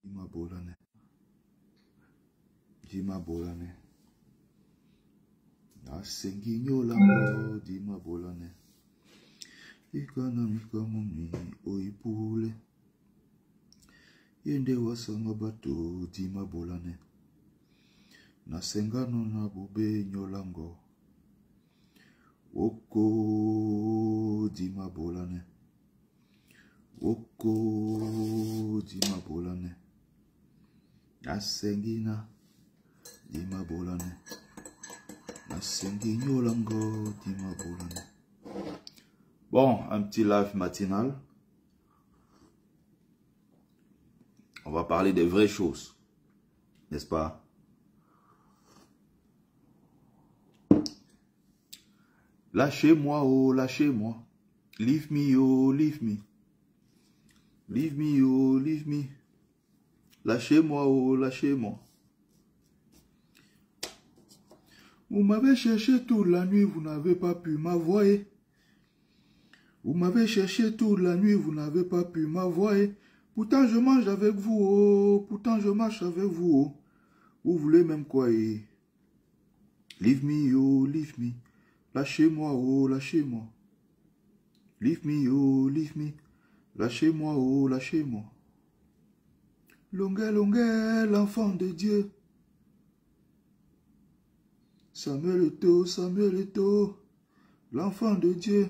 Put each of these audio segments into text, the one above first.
Dima bolane. Dima bolane. Asengi nyolango dima bolane. Ikana mikamumi oipule. Yende wasanga bato dima bolane. Nasengano na bube nyolango. Oko dima bolane. Oko dima bolane. Nasengina dima bolane. Nasengi nyolango dima bolane. Bon, un petit live matinal. On va parler des vraies choses, n'est-ce pas? Lâchez-moi, oh, lâchez-moi. Leave me, oh, leave me. Leave me, oh, leave me. Lâchez-moi, oh, lâchez-moi. Vous m'avez cherché toute la nuit, vous n'avez pas pu m'avoir. Vous m'avez cherché toute la nuit, vous n'avez pas pu m'avoir. Pourtant je mange avec vous, oh. Pourtant je marche avec vous, oh. Vous voulez même quoi, eh? Leave me, oh, leave me. Lâchez-moi, oh, lâchez-moi. Leave me, oh, leave me. Lâchez-moi, oh, lâchez-moi. Longuet, longuet, l'enfant de Dieu. Samuel Eto'o, l'enfant de Dieu.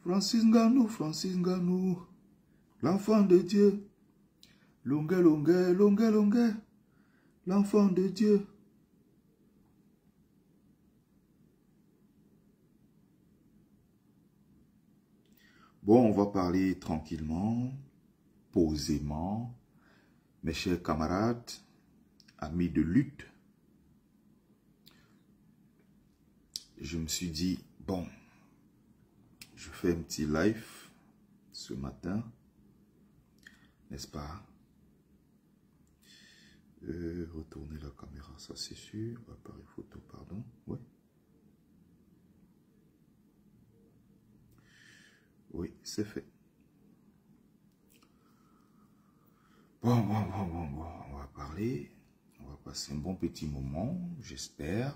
Francis Ngannou, l'enfant de Dieu. Longuet, longuet, longuet, longuet, l'enfant de Dieu. Bon, on va parler tranquillement, posément, mes chers camarades, amis de lutte. Je me suis dit, bon, je fais un petit live ce matin, n'est-ce pas? Retourner la caméra, ça c'est sûr. Appareil photo, pardon. Oui. Oui, c'est fait. Bon, on va parler. On va passer un bon petit moment, j'espère.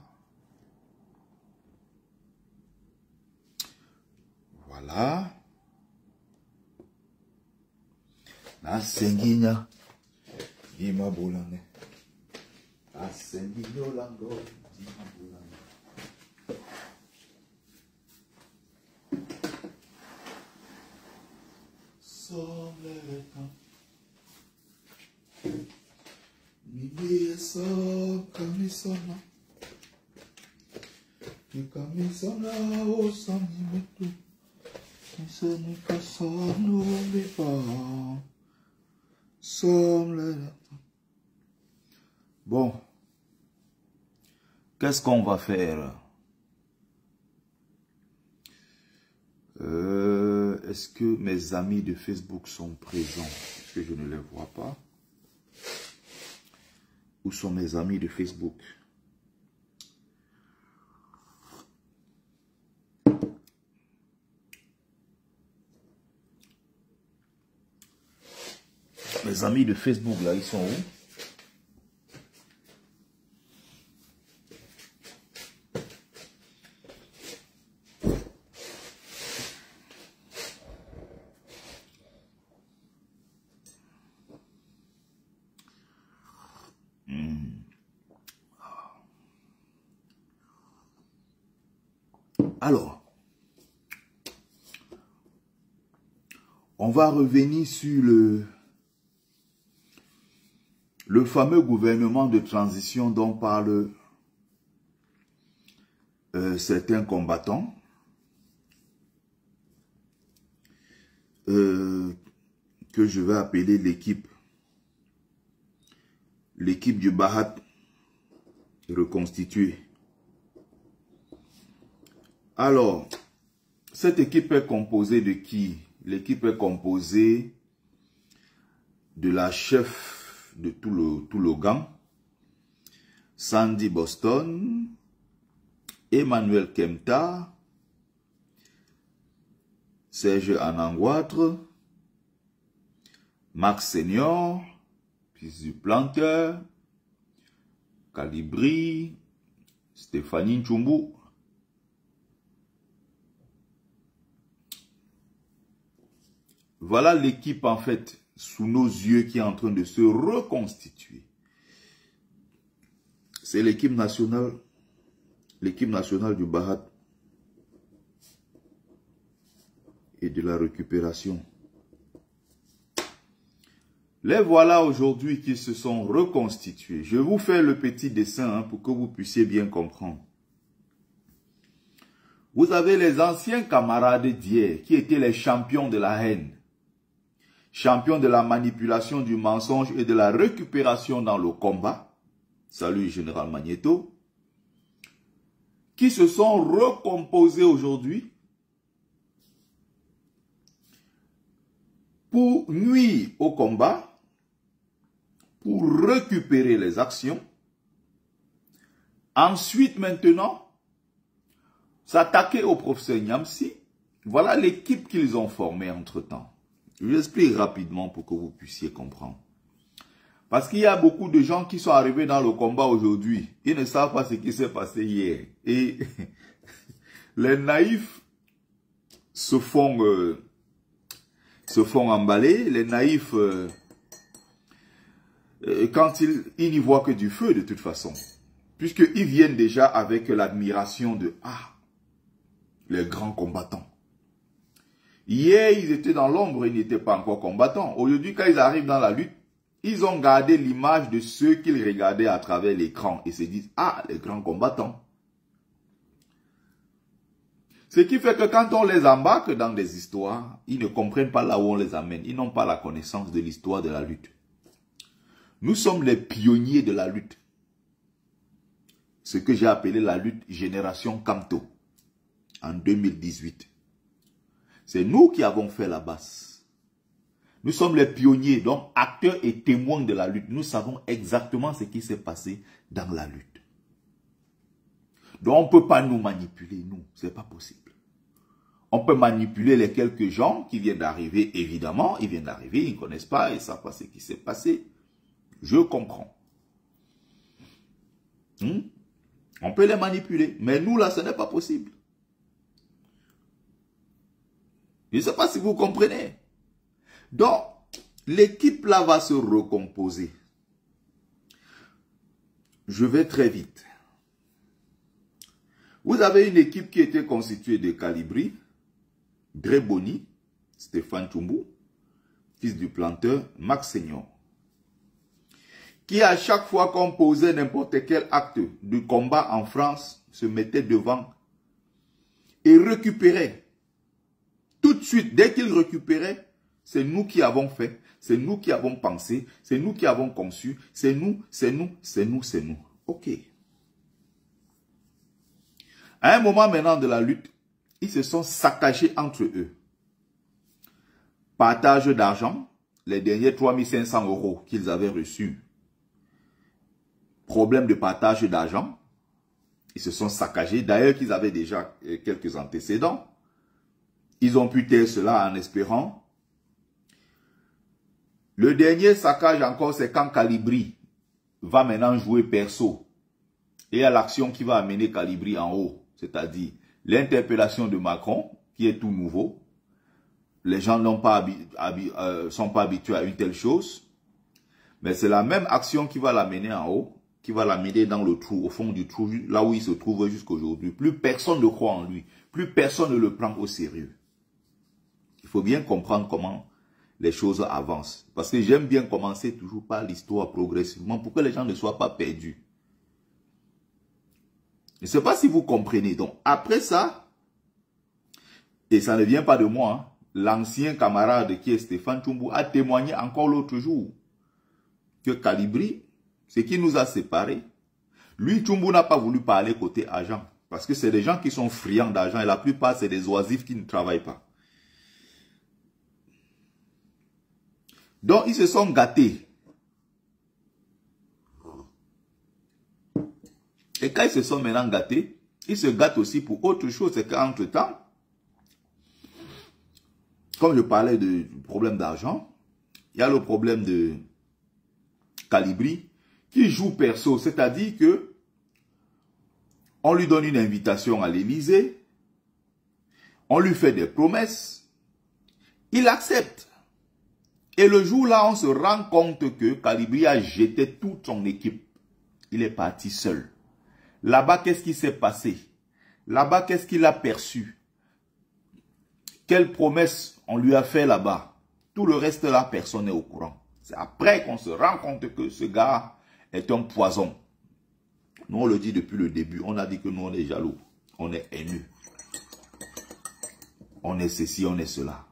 Voilà. Nasenginya dima bolane. Nasengi nyolango dima bolane. Semble le temps. Mimi so kamisona. Ni kamisona o samimetu. Bon, qu'est-ce qu'on va faire? Est-ce que mes amis de Facebook sont présents? Est-ce que je ne les vois pas? Où sont mes amis de Facebook? Mes amis de Facebook, là, ils sont où? Alors, on va revenir sur le fameux gouvernement de transition dont parlent certains combattants que je vais appeler l'équipe du Bahat reconstituée. Alors, cette équipe est composée de qui? L'équipe est composée de la chef de tout le gang, Sandy Boston, Emmanuel Kemta, Serge Anangouatre, Max Senior, fils du planteur, Calibri, Stéphanie Nchumbu. Voilà l'équipe en fait sous nos yeux qui est en train de se reconstituer. C'est l'équipe nationale du Bahat et de la récupération. Les voilà aujourd'hui qui se sont reconstitués. Je vous fais le petit dessin pour que vous puissiez bien comprendre. Vous avez les anciens camarades d'hier qui étaient les champions de la haine, champions de la manipulation du mensonge et de la récupération dans le combat. Salut Général Magneto. Qui se sont recomposés aujourd'hui pour nuire au combat, pour récupérer les actions. Ensuite, maintenant, s'attaquer au professeur Nyamsi. Voilà l'équipe qu'ils ont formée entre-temps. Je vous explique rapidement pour que vous puissiez comprendre. Parce qu'il y a beaucoup de gens qui sont arrivés dans le combat aujourd'hui. Ils ne savent pas ce qui s'est passé hier. Et les naïfs se font emballer. Les naïfs, quand ils n'y voient que du feu de toute façon. Puisqu'ils viennent déjà avec l'admiration de « Ah, les grands combattants ». Hier, ils étaient dans l'ombre, ils n'étaient pas encore combattants. Aujourd'hui, quand ils arrivent dans la lutte, ils ont gardé l'image de ceux qu'ils regardaient à travers l'écran et se disent « Ah, les grands combattants ». Ce qui fait que quand on les embarque dans des histoires, ils ne comprennent pas là où on les amène. Ils n'ont pas la connaissance de l'histoire de la lutte. Nous sommes les pionniers de la lutte. Ce que j'ai appelé la lutte Génération Kamto en 2018. C'est nous qui avons fait la base. Nous sommes les pionniers, donc acteurs et témoins de la lutte. Nous savons exactement ce qui s'est passé dans la lutte. Donc on ne peut pas nous manipuler, nous. Ce n'est pas possible. On peut manipuler les quelques gens qui viennent d'arriver, évidemment. Ils viennent d'arriver, ils ne connaissent pas, ils ne savent pas ce qui s'est passé. Je comprends. On peut les manipuler. Mais nous, là, ce n'est pas possible. Je ne sais pas si vous comprenez. Donc, l'équipe là va se recomposer. Je vais très vite. Vous avez une équipe qui était constituée de Calibri, Dreboni, Stéphane Nchumbu, fils du planteur, Max Senior, qui à chaque fois qu'on posait n'importe quel acte de combat en France, se mettait devant et récupérait. Tout de suite, dès qu'il récupérait, c'est nous qui avons fait, c'est nous qui avons pensé, c'est nous qui avons conçu, c'est nous, c'est nous, c'est nous, c'est nous. Ok. À un moment maintenant de la lutte, ils se sont saccagés entre eux. Partage d'argent, les derniers 3500 € qu'ils avaient reçus. Problème de partage d'argent. Ils se sont saccagés. D'ailleurs, qu'ils avaient déjà quelques antécédents. Ils ont pu taire cela en espérant. Le dernier saccage encore, c'est quand Calibri va maintenant jouer perso. Et il y a l'action qui va amener Calibri en haut. C'est-à-dire l'interpellation de Macron, qui est tout nouveau. Les gens sont pas habitués à une telle chose. Mais c'est la même action qui va l'amener en haut, qui va l'amener dans le trou, au fond du trou, là où il se trouve jusqu'aujourd'hui. Plus personne ne croit en lui. Plus personne ne le prend au sérieux. Il faut bien comprendre comment les choses avancent. Parce que j'aime bien commencer toujours par l'histoire progressivement pour que les gens ne soient pas perdus. Je ne sais pas si vous comprenez. Donc, après ça, et ça ne vient pas de moi, hein, l'ancien camarade qui est Stéphane Nchumbu a témoigné encore l'autre jour que Calibri, ce qui nous a séparés, lui, Nchumbu n'a pas voulu parler côté agent. Parce que c'est des gens qui sont friands d'argent et la plupart, c'est des oisifs qui ne travaillent pas. Donc, ils se sont gâtés. Et quand ils se sont maintenant gâtés, ils se gâtent aussi pour autre chose. C'est qu'entre-temps, comme je parlais du problème d'argent, il y a le problème Kalibri, qui joue perso, c'est-à-dire que on lui donne une invitation à l'Élysée, on lui fait des promesses, il accepte. Et le jour-là, on se rend compte que Kalibri a jeté toute son équipe. Il est parti seul. Là-bas, qu'est-ce qui s'est passé? Là-bas, qu'est-ce qu'il a perçu? Quelle promesse on lui a fait là-bas? Tout le reste là, personne n'est au courant. C'est après qu'on se rend compte que ce gars est un poison. Nous, on le dit depuis le début. On a dit que nous, on est jaloux. On est haineux. On est ceci, on est cela.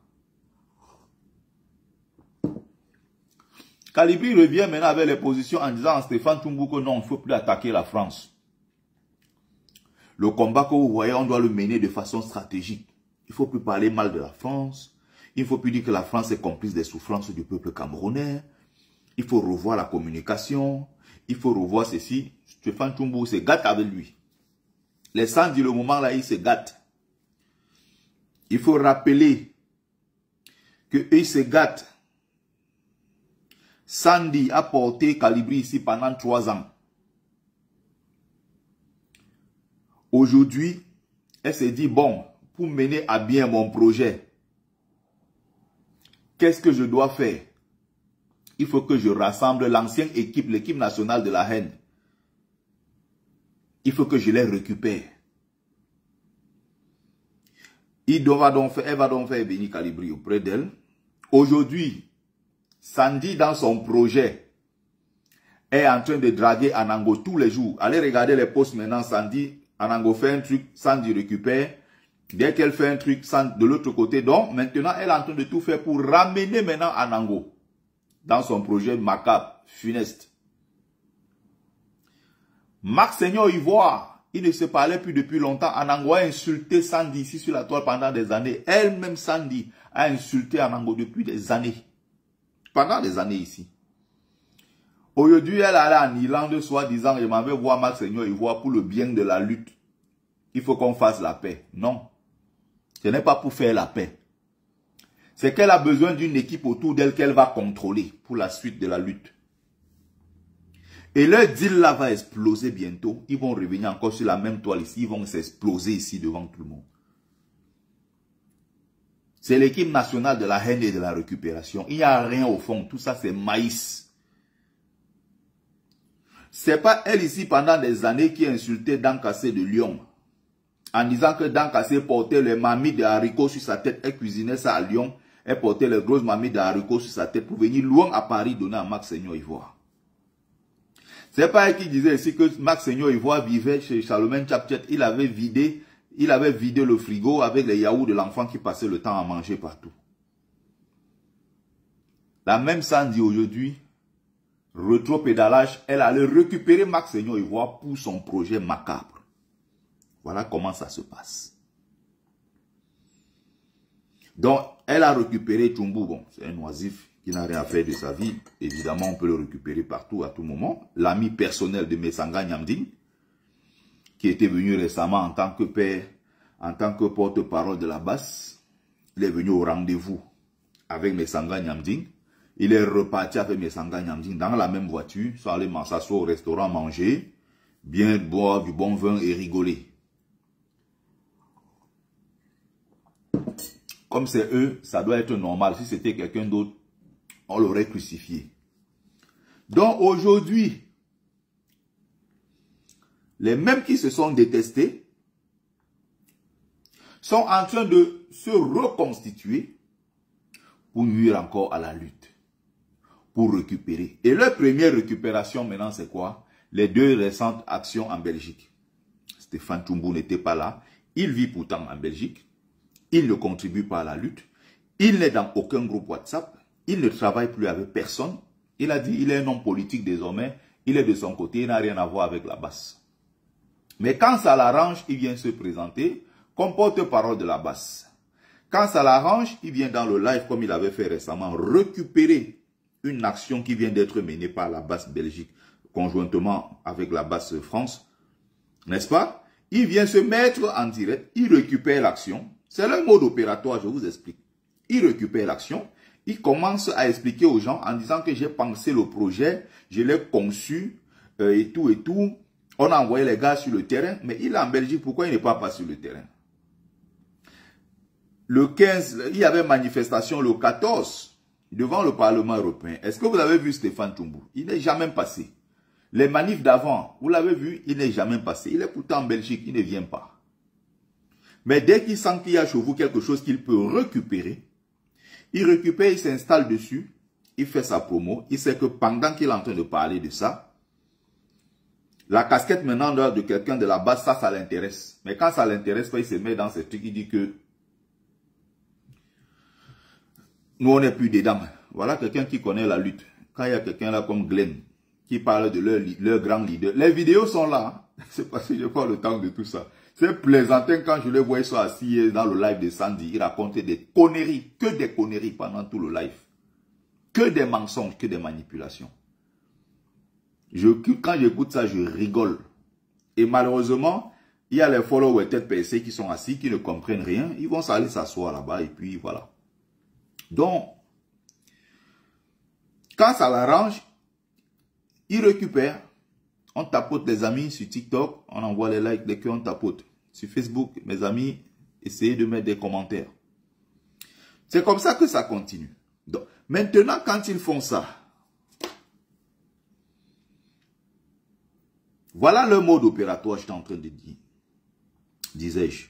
Kalibri revient maintenant avec les positions en disant à Stéphane Toumbo que non, il ne faut plus attaquer la France. Le combat que vous voyez, on doit le mener de façon stratégique. Il ne faut plus parler mal de la France. Il ne faut plus dire que la France est complice des souffrances du peuple camerounais. Il faut revoir la communication. Il faut revoir ceci. Stéphane Toumbo se gâte avec lui. Les Sandi, le moment là, ils se gâtent. Il faut rappeler qu'ils se gâtent. Sandy a porté Kalibri ici pendant 3 ans. Aujourd'hui, elle s'est dit, bon, pour mener à bien mon projet, qu'est-ce que je dois faire? Il faut que je rassemble l'ancienne équipe, l'équipe nationale de la haine. Il faut que je les récupère. Elle va donc faire venir Kalibri auprès d'elle. Aujourd'hui, Sandy, dans son projet, est en train de draguer Anango tous les jours. Allez regarder les posts maintenant, Sandy. Anango fait un truc, Sandy récupère. Dès qu'elle fait un truc, de l'autre côté. Donc, maintenant, elle est en train de tout faire pour ramener maintenant Anango dans son projet macabre, funeste. Marc Seigneur Ivoire, il ne se parlait plus depuis longtemps. Anango a insulté Sandy ici sur la toile pendant des années. Elle-même, Sandy, a insulté Anango depuis des années. Pendant des années ici. Aujourd'hui, elle allait en Irlande, soi-disant, je m'en vais voir Marc Seigneur Ivoire pour le bien de la lutte. Il faut qu'on fasse la paix. Non. Ce n'est pas pour faire la paix. C'est qu'elle a besoin d'une équipe autour d'elle qu'elle va contrôler pour la suite de la lutte. Et leur deal là va exploser bientôt. Ils vont revenir encore sur la même toile ici. Ils vont s'exploser ici devant tout le monde. C'est l'équipe nationale de la haine et de la récupération. Il n'y a rien au fond. Tout ça, c'est maïs. C'est pas elle ici pendant des années qui a insulté Dankassé de Lyon. En disant que Dankassé portait les mamies de haricots sur sa tête. Elle cuisinait ça à Lyon. Elle portait les grosses mamies de haricots sur sa tête pour venir loin à Paris donner à Marc Seigneur Ivoire. C'est pas elle qui disait ici que Marc Seigneur Ivoire vivait chez Charlemagne Tchapchet. Il avait vidé le frigo avec les yaourts de l'enfant qui passait le temps à manger partout. La même Sandy aujourd'hui, rétro-pédalage, elle allait récupérer Marc Seigneur Ivoire pour son projet macabre. Voilà comment ça se passe. Donc, elle a récupéré Toumbo. Bon, c'est un oisif qui n'a rien à faire de sa vie. Évidemment, on peut le récupérer partout, à tout moment. L'ami personnel de Messanga Nyamding, qui était venu récemment en tant que père, en tant que porte-parole de la basse. Il est venu au rendez-vous avec Messanga Nyamding. Il est reparti avec Messanga Nyamding dans la même voiture. Ils sont allés s'asseoir au restaurant manger, bien boire du bon vin et rigoler. Comme c'est eux, ça doit être normal. Si c'était quelqu'un d'autre, on l'aurait crucifié. Donc aujourd'hui, les mêmes qui se sont détestés sont en train de se reconstituer pour nuire encore à la lutte, pour récupérer. Et leur première récupération maintenant, c'est quoi? Les 2 récentes actions en Belgique. Stéphane Toumbo n'était pas là. Il vit pourtant en Belgique. Il ne contribue pas à la lutte. Il n'est dans aucun groupe WhatsApp. Il ne travaille plus avec personne. Il a dit il est un homme politique désormais. Il est de son côté. Il n'a rien à voir avec la basse. Mais quand ça l'arrange, il vient se présenter comme porte-parole de la basse. Quand ça l'arrange, il vient dans le live comme il avait fait récemment récupérer une action qui vient d'être menée par la basse Belgique conjointement avec la basse France. N'est-ce pas? Il vient se mettre en direct. Il récupère l'action. C'est le mode opératoire, je vous explique. Il récupère l'action. Il commence à expliquer aux gens en disant que j'ai pensé le projet, je l'ai conçu et tout et tout. On a envoyé les gars sur le terrain, mais il est en Belgique, pourquoi il n'est pas sur le terrain? Le 15, il y avait manifestation le 14 devant le Parlement européen. Est-ce que vous avez vu Stéphane Toumbou? Il n'est jamais passé. Les manifs d'avant, vous l'avez vu, il n'est jamais passé. Il est pourtant en Belgique, il ne vient pas. Mais dès qu'il sent qu'il y a chez vous quelque chose qu'il peut récupérer, il récupère, il s'installe dessus, il fait sa promo. Il sait que pendant qu'il est en train de parler de ça, la casquette maintenant de quelqu'un de la base, ça l'intéresse. Mais quand ça l'intéresse pas, il se met dans ce truc, il dit que nous, on n'est plus dedans. Voilà quelqu'un qui connaît la lutte. Quand il y a quelqu'un là comme Glenn, qui parle de leur grand leader. Les vidéos sont là. Hein. C'est parce que je n'ai pas le temps de tout ça. C'est plaisantin quand je les vois, ils sont assis dans le live de Sandy. Ils racontaient des conneries, que des conneries pendant tout le live. Que des mensonges, que des manipulations. Quand j'écoute ça, je rigole. Et malheureusement, il y a les followers tête percée qui sont assis, qui ne comprennent rien. Ils vont aller s'asseoir là-bas et puis voilà. Donc, quand ça l'arrange, il récupère. On tapote les amis sur TikTok, on envoie les likes, les cœurs, on tapote. Sur Facebook, mes amis, essayez de mettre des commentaires. C'est comme ça que ça continue. Donc, maintenant, quand ils font ça, voilà le mode opératoire, j'étais en train de dire. Disais-je.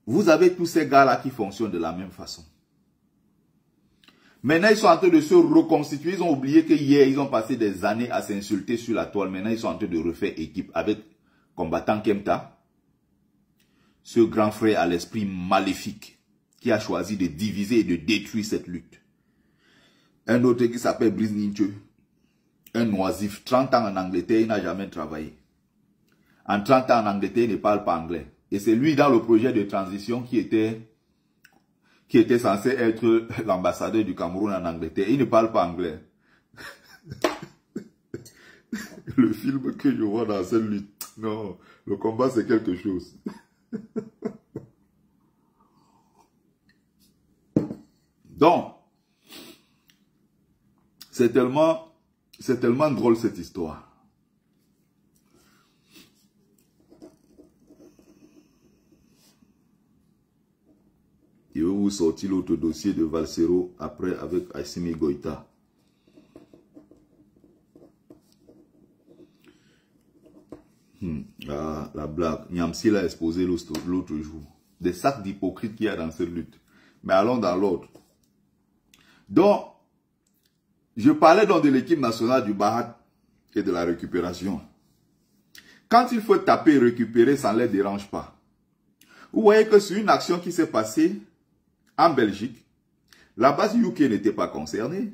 Vous avez tous ces gars-là qui fonctionnent de la même façon. Maintenant, ils sont en train de se reconstituer. Ils ont oublié que hier, ils ont passé des années à s'insulter sur la toile. Maintenant, ils sont en train de refaire équipe avec combattant Kemta. Ce grand frère à l'esprit maléfique qui a choisi de diviser et de détruire cette lutte. Un autre qui s'appelle Brice Ninche. Un oisif, 30 ans en Angleterre, il n'a jamais travaillé. En 30 ans en Angleterre, il ne parle pas anglais. Et c'est lui dans le projet de transition qui était censé être l'ambassadeur du Cameroun en Angleterre. Il ne parle pas anglais. Le film que je vois dans cette lutte, non, le combat c'est quelque chose. Donc, c'est tellement drôle cette histoire. Je vais vous sortir l'autre dossier de Valsero après avec Assimi Goïta. La blague. Niamsi l'a exposé l'autre jour. Des sacs d'hypocrites qu'il y a dans cette lutte. Mais allons dans l'autre. Donc, je parlais donc de l'équipe nationale du Bahat et de la récupération. Quand il faut taper et récupérer, ça ne les dérange pas. Vous voyez que sur une action qui s'est passée en Belgique, la base UK n'était pas concernée.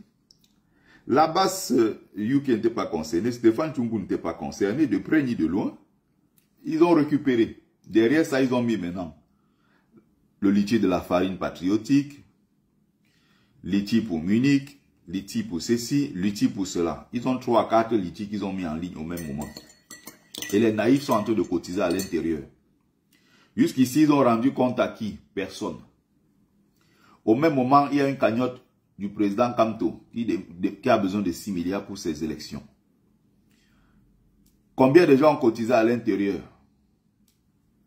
La base UK n'était pas concernée. Stéphane Toumbou n'était pas concerné, de près ni de loin. Ils ont récupéré. Derrière ça, ils ont mis maintenant le lithium de la farine patriotique, lithium pour Munich, lithium pour ceci, lithium pour cela. Ils ont 3 à 4 lithiums qu'ils ont mis en ligne au même moment. Et les naïfs sont en train de cotiser à l'intérieur. Jusqu'ici, ils ont rendu compte à qui? Personne. Au même moment, il y a une cagnotte du président Kamto qui a besoin de 6 milliards pour ses élections. Combien de gens ont cotisé à l'intérieur?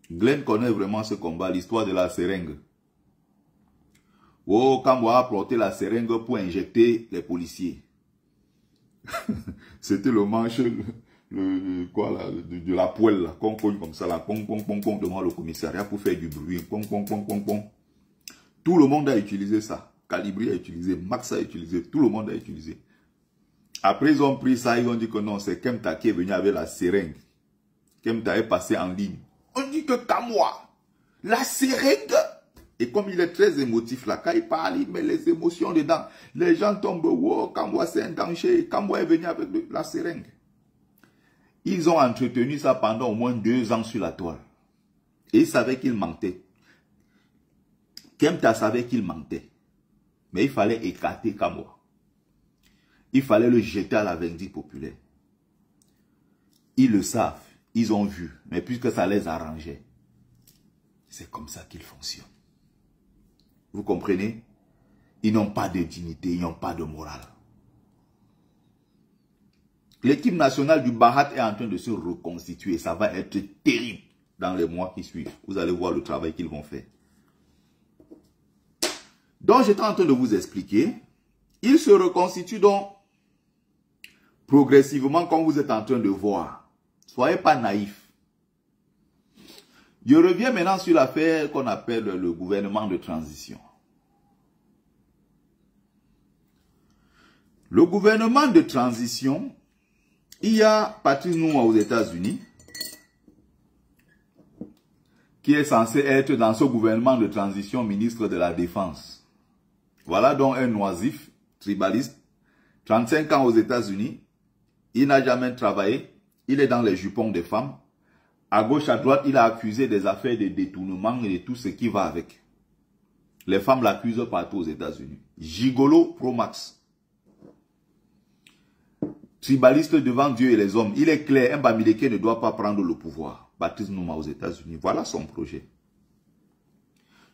Glenn connaît vraiment ce combat, l'histoire de la seringue. Oh, Kambo a apporté la seringue pour injecter les policiers. C'était le manche de la poêle, là, qu'on cogne comme ça, là, pong, pong, pong, pong, devant le commissariat pour faire du bruit. Pong, pong, pong, pong, pong. Tout le monde a utilisé ça. Calibri a utilisé, Max a utilisé, tout le monde a utilisé. Après, ils ont pris ça, ils ont dit que non, c'est Kemta qui est venu avec la seringue. Kemta est passé en ligne. On dit que Kamwa, la seringue. Et comme il est très émotif là, quand il parle, il met les émotions dedans. Les gens tombent, wow, Kamwa c'est un danger. Kamwa est venu avec la seringue. Ils ont entretenu ça pendant au moins 2 ans sur la toile. Et ils savaient qu'il mentait. Kemta savait qu'il mentait. Mais il fallait écarter Kamwa. Il fallait le jeter à la vindicte populaire. Ils le savent. Ils ont vu. Mais puisque ça les arrangeait, c'est comme ça qu'ils fonctionnent. Vous comprenez? Ils n'ont pas de dignité, ils n'ont pas de morale. L'équipe nationale du Bahat est en train de se reconstituer. Ça va être terrible dans les mois qui suivent. Vous allez voir le travail qu'ils vont faire. Donc, j'étais en train de vous expliquer. Ils se reconstituent donc progressivement comme vous êtes en train de voir. Soyez pas naïfs. Je reviens maintenant sur l'affaire qu'on appelle le gouvernement de transition. Le gouvernement de transition, il y a Patrice Nouma aux États-Unis qui est censé être dans ce gouvernement de transition ministre de la Défense. Voilà donc un oisif, tribaliste, 35 ans aux États-Unis. Il n'a jamais travaillé. Il est dans les jupons des femmes. À gauche, à droite, il a accusé des affaires de détournement et de tout ce qui va avec. Les femmes l'accusent partout aux États-Unis. Gigolo pro max. Tribaliste devant Dieu et les hommes. Il est clair, un Bamileke ne doit pas prendre le pouvoir. Patrice Nouma aux États-Unis. Voilà son projet.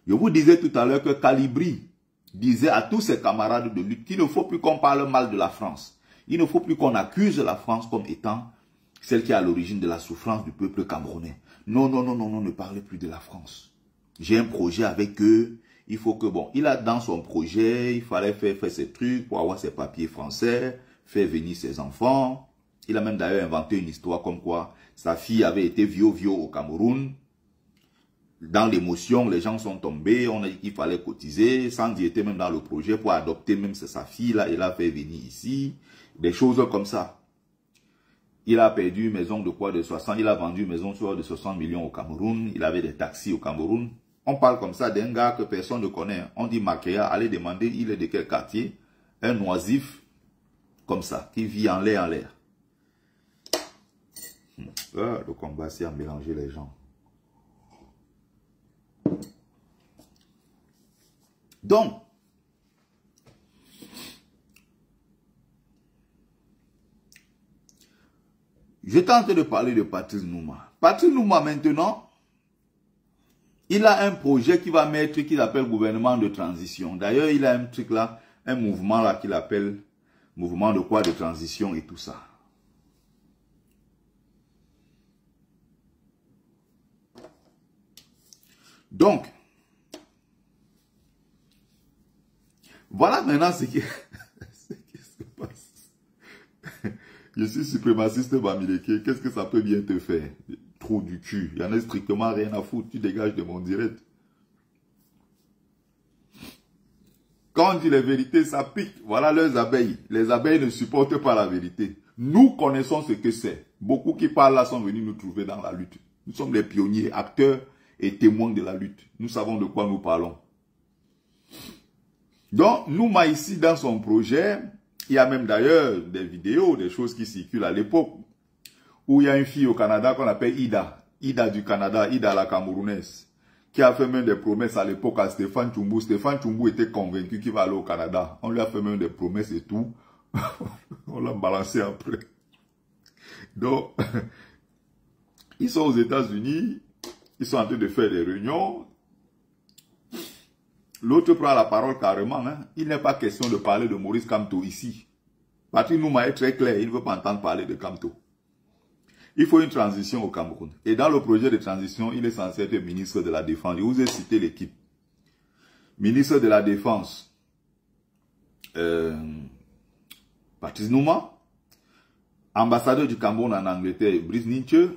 Je vous disais tout à l'heure que Calibri disait à tous ses camarades de lutte qu'il ne faut plus qu'on parle mal de la France. Il ne faut plus qu'on accuse la France comme étant celle qui est à l'origine de la souffrance du peuple camerounais. Non, non, non, non, non, ne parlez plus de la France. J'ai un projet avec eux. Il faut que, bon, il a dans son projet, il fallait faire ses trucs pour avoir ses papiers français, faire venir ses enfants. Il a même d'ailleurs inventé une histoire comme quoi sa fille avait été vieux au Cameroun. Dans l'émotion, les gens sont tombés, on a dit qu'il fallait cotiser. Sandy était même dans le projet pour adopter même sa fille là, il l'a fait venir ici. Des choses comme ça. Il a perdu une maison de quoi de 60, il a vendu une maison de 60 millions au Cameroun. Il avait des taxis au Cameroun. On parle comme ça d'un gars que personne ne connaît. On dit Makéa, allez demander, il est de quel quartier? Un oisif, comme ça, qui vit en l'air. Le combat, c'est à mélanger les gens. Donc, je tente de parler de Patrice Nouma. Patrice Nouma, maintenant, il a un projet qui va mettre, qu'il appelle gouvernement de transition. D'ailleurs, il a un truc là, un mouvement là qu'il appelle mouvement de quoi de transition et tout ça. Donc, voilà maintenant ce qui se passe. Je suis suprémaciste Bamileke. Qu'est-ce que ça peut bien te faire? Trou du cul. Il n'y en a strictement rien à foutre. Tu dégages de mon direct. Quand on dit les vérités, ça pique. Voilà leurs abeilles. Les abeilles ne supportent pas la vérité. Nous connaissons ce que c'est. Beaucoup qui parlent là sont venus nous trouver dans la lutte. Nous sommes les pionniers, acteurs et témoins de la lutte. Nous savons de quoi nous parlons. Donc, Nouma ici, dans son projet, il y a même d'ailleurs des vidéos, des choses qui circulent à l'époque, où il y a une fille au Canada qu'on appelle Ida. Ida du Canada, Ida la Camerounaise, qui a fait même des promesses à l'époque à Stéphane Tchoumbou. Stéphane Tchoumbou était convaincu qu'il va aller au Canada. On lui a fait même des promesses et tout. On l'a balancé après. Donc, ils sont aux États-Unis, ils sont en train de faire des réunions. L'autre prend la parole carrément. Hein. Il n'est pas question de parler de Maurice Kamto ici. Patrice Nouma est très clair, il ne veut pas entendre parler de Kamto. Il faut une transition au Cameroun. Et dans le projet de transition, il est censé être ministre de la Défense. Je vous ai cité l'équipe. Ministre de la Défense, Patrice Nouma. Ambassadeur du Cameroun en Angleterre, Brice Nietzsche.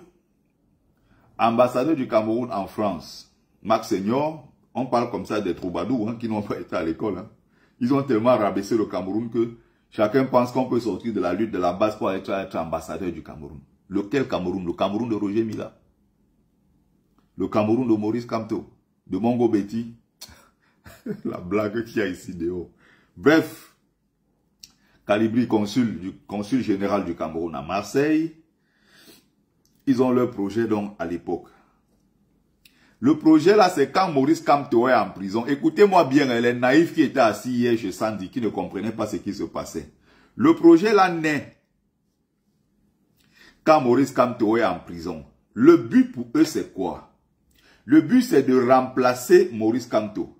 Ambassadeur du Cameroun en France, Max Senior. On parle comme ça des troubadours hein, qui n'ont pas été à l'école. Hein. Ils ont tellement rabaissé le Cameroun que chacun pense qu'on peut sortir de la lutte de la base pour être ambassadeur du Cameroun. Lequel Cameroun? Le Cameroun de Roger Mila. Le Cameroun de Maurice Kamto. De Mongo Betty. La blague qu'il y a ici dehors. Bref. Calibri, consul général du Cameroun à Marseille. Ils ont leur projet donc à l'époque. Le projet là, c'est quand Maurice Kamto est en prison. Écoutez-moi bien, les naïfs qui étaient assis hier chez Sandy, qui ne comprenaient pas ce qui se passait. Le projet là naît quand Maurice Kamto est en prison. Le but pour eux, c'est quoi? Le but, c'est de remplacer Maurice Kamto.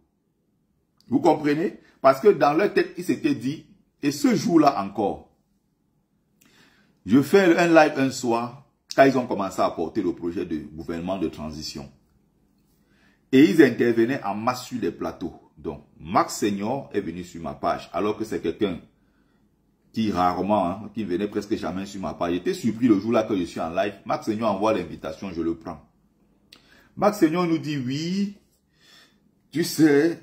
Vous comprenez? Parce que dans leur tête, ils s'étaient dit, et ce jour-là encore, je fais un live un soir, quand ils ont commencé à porter le projet de gouvernement de transition. Et ils intervenaient en masse sur les plateaux. Donc, Max Senior est venu sur ma page, alors que c'est quelqu'un qui rarement, hein, qui venait presque jamais sur ma page. J'étais surpris le jour-là que je suis en live. Max Senior envoie l'invitation, je le prends. Max Senior nous dit, oui, tu sais,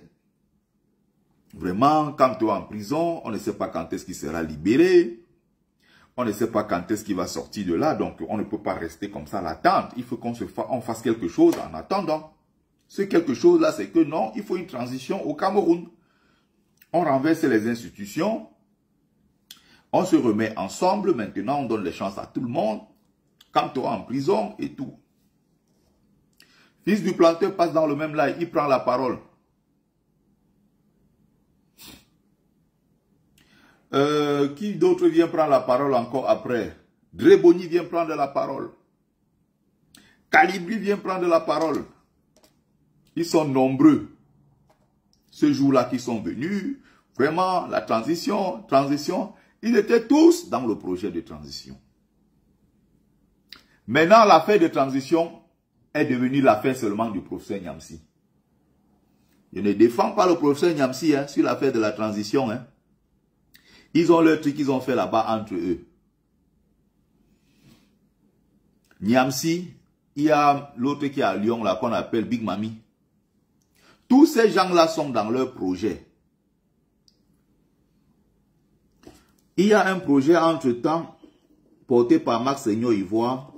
vraiment, quand tu es en prison, on ne sait pas quand est-ce qu'il sera libéré. On ne sait pas quand est-ce qu'il va sortir de là. Donc, on ne peut pas rester comme ça à l'attente. Il faut qu'on fasse quelque chose en attendant. Ce quelque chose-là, c'est que non, il faut une transition au Cameroun. On renverse les institutions. On se remet ensemble. Maintenant, on donne les chances à tout le monde. Quand tu es en prison et tout. Fils du planteur passe dans le même live. Il prend la parole. Qui d'autre vient prendre la parole encore après? Dreboni vient prendre la parole. Calibri vient prendre la parole. Ils sont nombreux. Ce jour-là qui sont venus. Vraiment, la transition. Ils étaient tous dans le projet de transition. Maintenant, l'affaire de transition est devenue l'affaire seulement du professeur Niamsi. Je ne défends pas le professeur Niamsi hein, sur l'affaire de la transition. Hein. Ils ont leur truc qu'ils ont fait là-bas entre eux. Niamsi, il y a l'autre qui est à Lyon là qu'on appelle Big Mami. Tous ces gens-là sont dans leur projet. Il y a un projet entre-temps porté par Max Senior Ivoire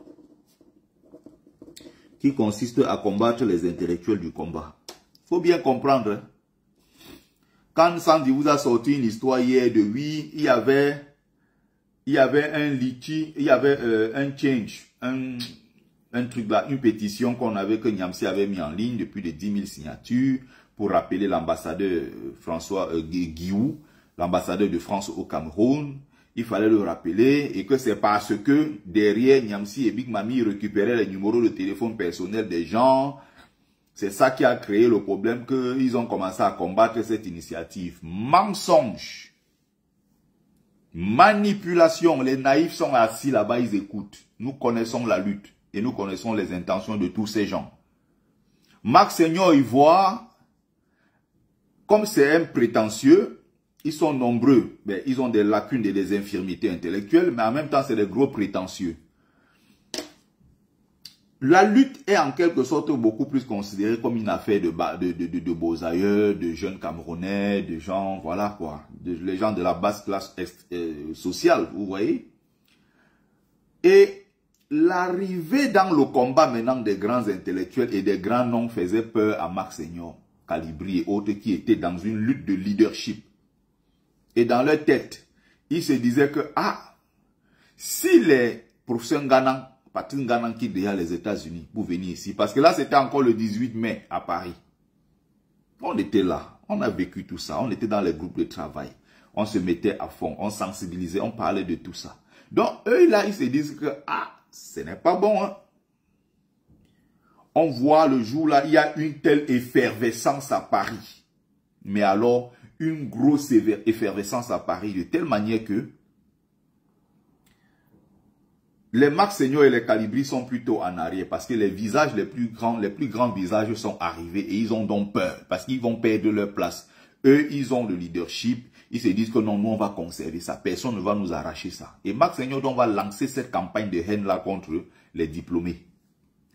qui consiste à combattre les intellectuels du combat. Il faut bien comprendre. Hein. Quand Sandy vous a sorti une histoire hier de oui, il y avait un litige, il y avait un change, un truc là, une pétition que Niamsi avait mis en ligne depuis de 10 000 signatures pour rappeler l'ambassadeur François Guiou, l'ambassadeur de France au Cameroun. Il fallait le rappeler et que c'est parce que derrière Niamsi et Big Mami récupéraient les numéros de téléphone personnels des gens. C'est ça qui a créé le problème qu'ils ont commencé à combattre cette initiative. Mensonge. Manipulation. Les naïfs sont assis là-bas, ils écoutent. Nous connaissons la lutte et nous connaissons les intentions de tous ces gens. Max Senior Ivoire, comme c'est un prétentieux, ils sont nombreux. Mais ils ont des lacunes et des infirmités intellectuelles, mais en même temps, c'est des gros prétentieux. La lutte est en quelque sorte beaucoup plus considérée comme une affaire de beaux ailleurs, de jeunes Camerounais, de gens, voilà quoi, les gens de la basse classe sociale, vous voyez. Et l'arrivée dans le combat maintenant des grands intellectuels et des grands noms faisait peur à Max Senior, Calibri et autres qui étaient dans une lutte de leadership. Et dans leur tête, ils se disaient que, ah, si les professeurs Ghana, Patrice Ghana quitte déjà les États-Unis pour venir ici. Parce que là, c'était encore le 18 mai à Paris. On était là. On a vécu tout ça. On était dans les groupes de travail. On se mettait à fond. On sensibilisait. On parlait de tout ça. Donc, eux, là, ils se disent que, ah, ce n'est pas bon. Hein. On voit le jour là, il y a une telle effervescence à Paris. Mais alors, une grosse effervescence à Paris de telle manière que les Max Senior et les Calibri sont plutôt en arrière parce que les visages les plus grands visages sont arrivés et ils ont donc peur parce qu'ils vont perdre leur place. Eux, ils ont le leadership. Ils se disent que non, nous on va conserver ça. Personne ne va nous arracher ça. Et Max Senior donc va lancer cette campagne de haine là contre les diplômés.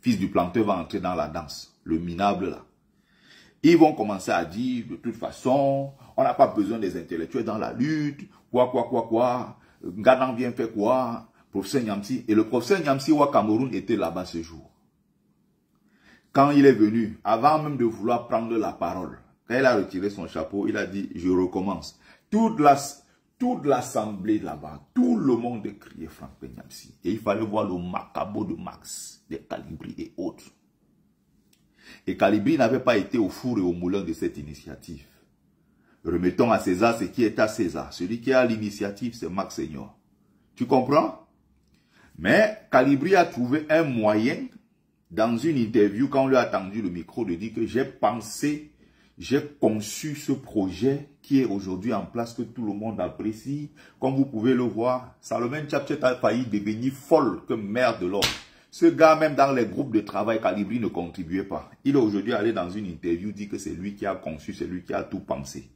Fils du planteur va entrer dans la danse. Le minable là. Ils vont commencer à dire de toute façon, on n'a pas besoin des intellectuels dans la lutte. Quoi. Ghana vient faire quoi? Professeur Niamsi. Et le professeur Niamsi au Cameroun était là-bas ce jour. Quand il est venu, avant même de vouloir prendre la parole, quand il a retiré son chapeau, il a dit, je recommence. Toute l'assemblée là-bas, tout le monde criait Franck Niamsi. Et il fallait voir le macabre de Max, des Calibri et autres. Et Calibri n'avait pas été au four et au moulin de cette initiative. Remettons à César ce qui est à César. Celui qui a l'initiative, c'est Max Senior. Tu comprends? Mais Calibri a trouvé un moyen, dans une interview, quand on lui a tendu le micro, de dire que j'ai pensé j'ai conçu ce projet qui est aujourd'hui en place, que tout le monde apprécie. Comme vous pouvez le voir, Salomon Tchapchet a failli devenir folle comme mère de l'homme. Ce gars, même dans les groupes de travail, Calibri ne contribuait pas. Il est aujourd'hui allé dans une interview, dit que c'est lui qui a conçu, c'est lui qui a tout pensé.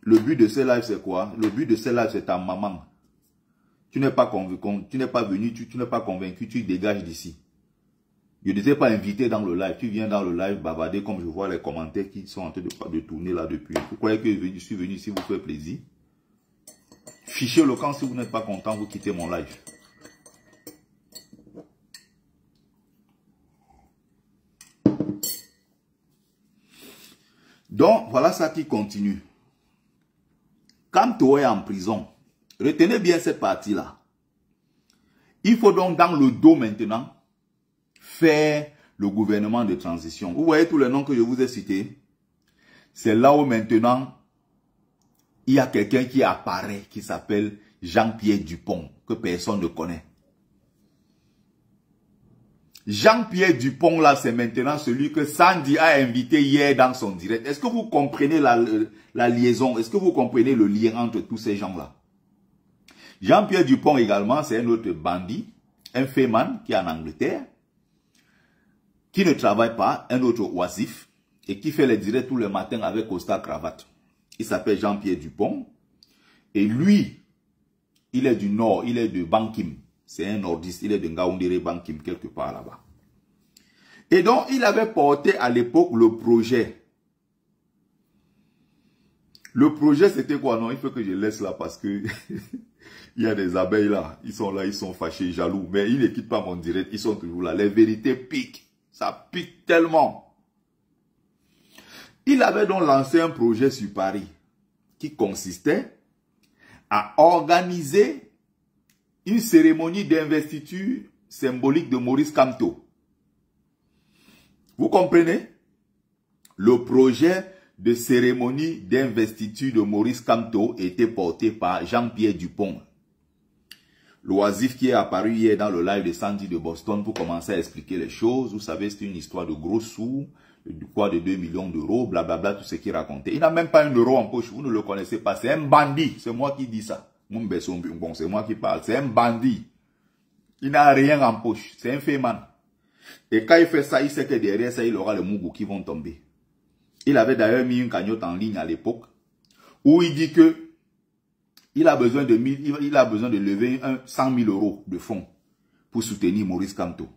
Le but de ce live, c'est quoi? Le but de ce live, c'est ta maman. Tu n'es pas convaincu, tu n'es pas venu, tu n'es pas convaincu, tu dégages d'ici. Je ne t'ai pas invité dans le live. Tu viens dans le live bavarder comme je vois les commentaires qui sont en train de tourner là depuis. Vous croyez que je suis venu ici vous faire plaisir? Fichez le camp si vous n'êtes pas content, vous quittez mon live. Donc, voilà ça qui continue. Kamto est en prison. Retenez bien cette partie-là. Il faut donc dans le dos maintenant faire le gouvernement de transition. Vous voyez tous les noms que je vous ai cités. C'est là où maintenant il y a quelqu'un qui apparaît qui s'appelle Jean-Pierre Dupont, que personne ne connaît. Jean-Pierre Dupont là, c'est maintenant celui que Sandy a invité hier dans son direct. Est-ce que vous comprenez la liaison? Est-ce que vous comprenez le lien entre tous ces gens-là? Jean-Pierre Dupont également, c'est un autre bandit, un féman qui est en Angleterre, qui ne travaille pas, un autre oisif, et qui fait les directs tous les matins avec costard cravate. Il s'appelle Jean-Pierre Dupont. Et lui, il est du nord, il est de Bankim. C'est un nordiste, il est de Ngaoundéré Bankim, quelque part là-bas. Et donc, il avait porté à l'époque le projet. Le projet, c'était quoi? Non, il faut que je laisse là parce que il y a des abeilles là. Ils sont fâchés, jaloux. Mais ils ne quittent pas mon direct, ils sont toujours là. Les vérités piquent. Ça pique tellement. Il avait donc lancé un projet sur Paris qui consistait à organiser une cérémonie d'investiture symbolique de Maurice Kamto. Vous comprenez? Le projet de cérémonie d'investiture de Maurice Kamto était porté par Jean-Pierre Dupont. L'oisif qui est apparu hier dans le live de Sandy de Boston pour commencer à expliquer les choses. Vous savez, c'est une histoire de gros sous, de 2 millions d'euros, blablabla, tout ce qu'il racontait. Il n'a même pas un euro en poche, vous ne le connaissez pas. C'est un bandit, c'est moi qui dis ça. Bon, c'est moi qui parle, c'est un bandit. Il n'a rien en poche, c'est un féman. Et quand il fait ça, il sait que derrière ça, il aura les mougous qui vont tomber. Il avait d'ailleurs mis une cagnotte en ligne à l'époque, où il dit que il a besoin de lever 100 000 euros de fonds pour soutenir Maurice Kamto.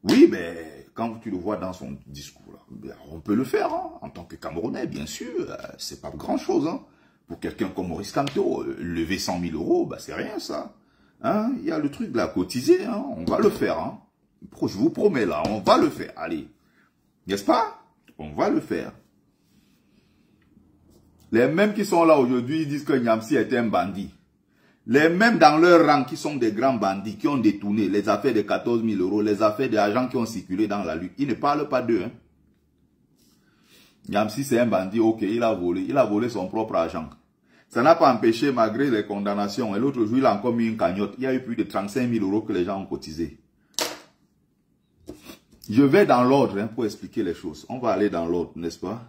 Oui, mais quand tu le vois dans son discours, là, on peut le faire, hein, en tant que Camerounais, bien sûr. C'est pas grand-chose. Hein. Pour quelqu'un comme Maurice Kamto, lever 100 000 euros, bah, c'est rien ça. Hein, il y a le truc de la cotiser, hein, on va le faire. Hein. Je vous promets là, on va le faire. Allez, n'est-ce pas? On va le faire. Les mêmes qui sont là aujourd'hui disent que Niamsi était un bandit. Les mêmes dans leur rang qui sont des grands bandits, qui ont détourné les affaires de 14 000 euros, les affaires des agents qui ont circulé dans la lutte. Ils ne parlent pas d'eux. Hein. Niamsi c'est un bandit, ok, il a volé son propre argent. Ça n'a pas empêché malgré les condamnations. Et l'autre jour, il a encore mis une cagnotte. Il y a eu plus de 35 000 euros que les gens ont cotisé. Je vais dans l'ordre hein, pour expliquer les choses. On va aller dans l'ordre, n'est-ce pas?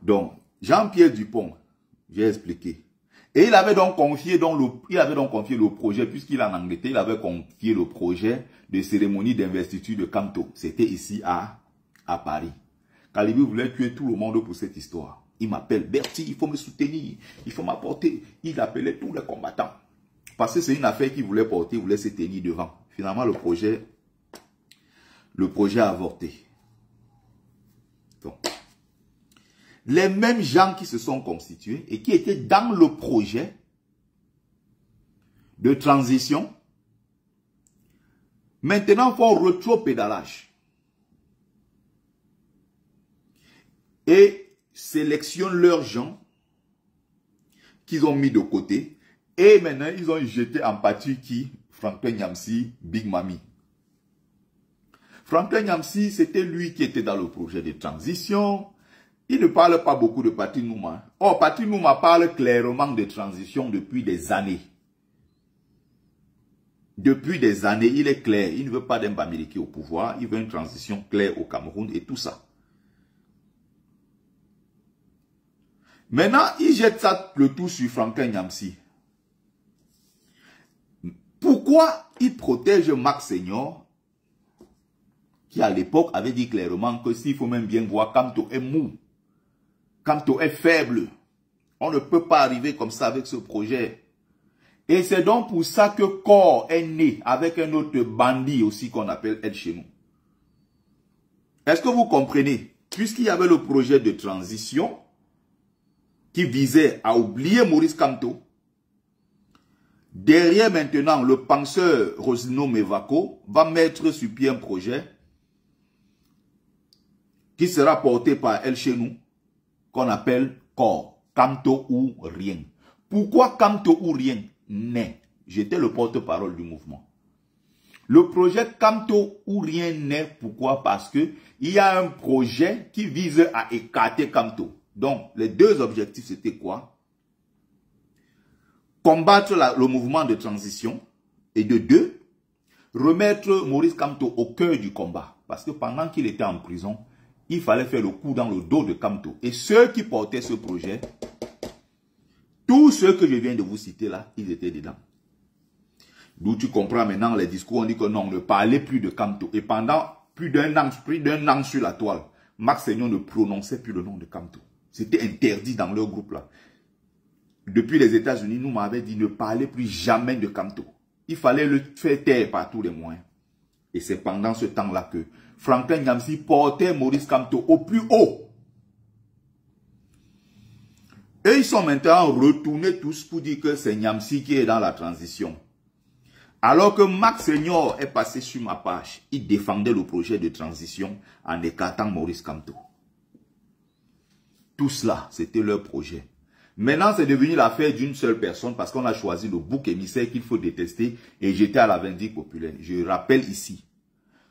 Donc, Jean-Pierre Dupont, j'ai expliqué. Et il avait donc confié le projet, puisqu'il est en Angleterre, il avait confié le projet de cérémonie d'investiture de Kamto. C'était ici à Paris. Calibri voulait tuer tout le monde pour cette histoire. Il m'appelle, Bertie, il faut me soutenir, il faut m'apporter. Il appelait tous les combattants. Parce que c'est une affaire qu'il voulait porter, il voulait se tenir devant. Finalement, le projet a avorté. Donc, les mêmes gens qui se sont constitués et qui étaient dans le projet de transition, maintenant font rétro-pédalage. Et sélectionnent leurs gens qu'ils ont mis de côté. Et maintenant, ils ont jeté en pâture qui? Franklin Niamsi, Big Mami. Franklin Niamsi, c'était lui qui était dans le projet de transition. Il ne parle pas beaucoup de Patrick Nouma. Or, Patrick Nouma parle clairement de transition depuis des années. Depuis des années, il est clair. Il ne veut pas d'un Bamileke au pouvoir. Il veut une transition claire au Cameroun et tout ça. Maintenant, il jette ça le tout sur Franklin Nyamsi. Pourquoi il protège Max Senior, qui à l'époque avait dit clairement que s'il faut même bien voir, Kamto est mou, Kamto est faible. On ne peut pas arriver comme ça avec ce projet. Et c'est donc pour ça que Corps est né avec un autre bandit aussi qu'on appelle El Chenou. Est-ce que vous comprenez? Puisqu'il y avait le projet de transition qui visait à oublier Maurice Kamto, derrière maintenant le penseur Rosino Mevako va mettre sur pied un projet qui sera porté par El Chenou qu'on appelle Corps, Kamto ou rien. Pourquoi Kamto ou rien naît? J'étais le porte-parole du mouvement. Le projet Kamto ou rien naît. Pourquoi? Parce que il y a un projet qui vise à écarter Kamto. Donc, les deux objectifs, c'était quoi? Combattre le mouvement de transition. Et de deux, remettre Maurice Kamto au cœur du combat. Parce que pendant qu'il était en prison, il fallait faire le coup dans le dos de Kamto. Et ceux qui portaient ce projet, tous ceux que je viens de vous citer là, ils étaient dedans. D'où tu comprends maintenant les discours, on dit que non, on ne parlait plus de Kamto. Et pendant plus d'un an sur la toile, Max Senior ne prononçait plus le nom de Kamto. C'était interdit dans leur groupe là. Depuis les États-Unis, nous m'avait dit ne parlez plus jamais de Kamto. Il fallait le faire taire par tous les moyens. Et c'est pendant ce temps-là que Franklin Nyamsi portait Maurice Kamto au plus haut. Et ils sont maintenant retournés tous pour dire que c'est Nyamsi qui est dans la transition. Alors que Max Senior est passé sur ma page, il défendait le projet de transition en écartant Maurice Kamto. Tout cela, c'était leur projet. Maintenant, c'est devenu l'affaire d'une seule personne parce qu'on a choisi le bouc émissaire qu'il faut détester et jeter à la vindicte populaire. Je rappelle ici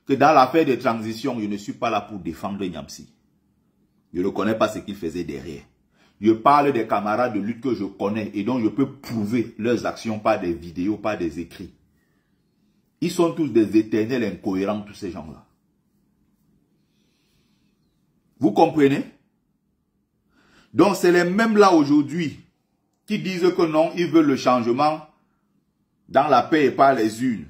que dans l'affaire de transition, je ne suis pas là pour défendre Nyamsi. Je ne connais pas ce qu'il faisait derrière. Je parle des camarades de lutte que je connais et dont je peux prouver leurs actions par des vidéos, par des écrits. Ils sont tous des éternels incohérents, tous ces gens-là. Vous comprenez? Donc c'est les mêmes là aujourd'hui qui disent que non, ils veulent le changement dans la paix et par les urnes.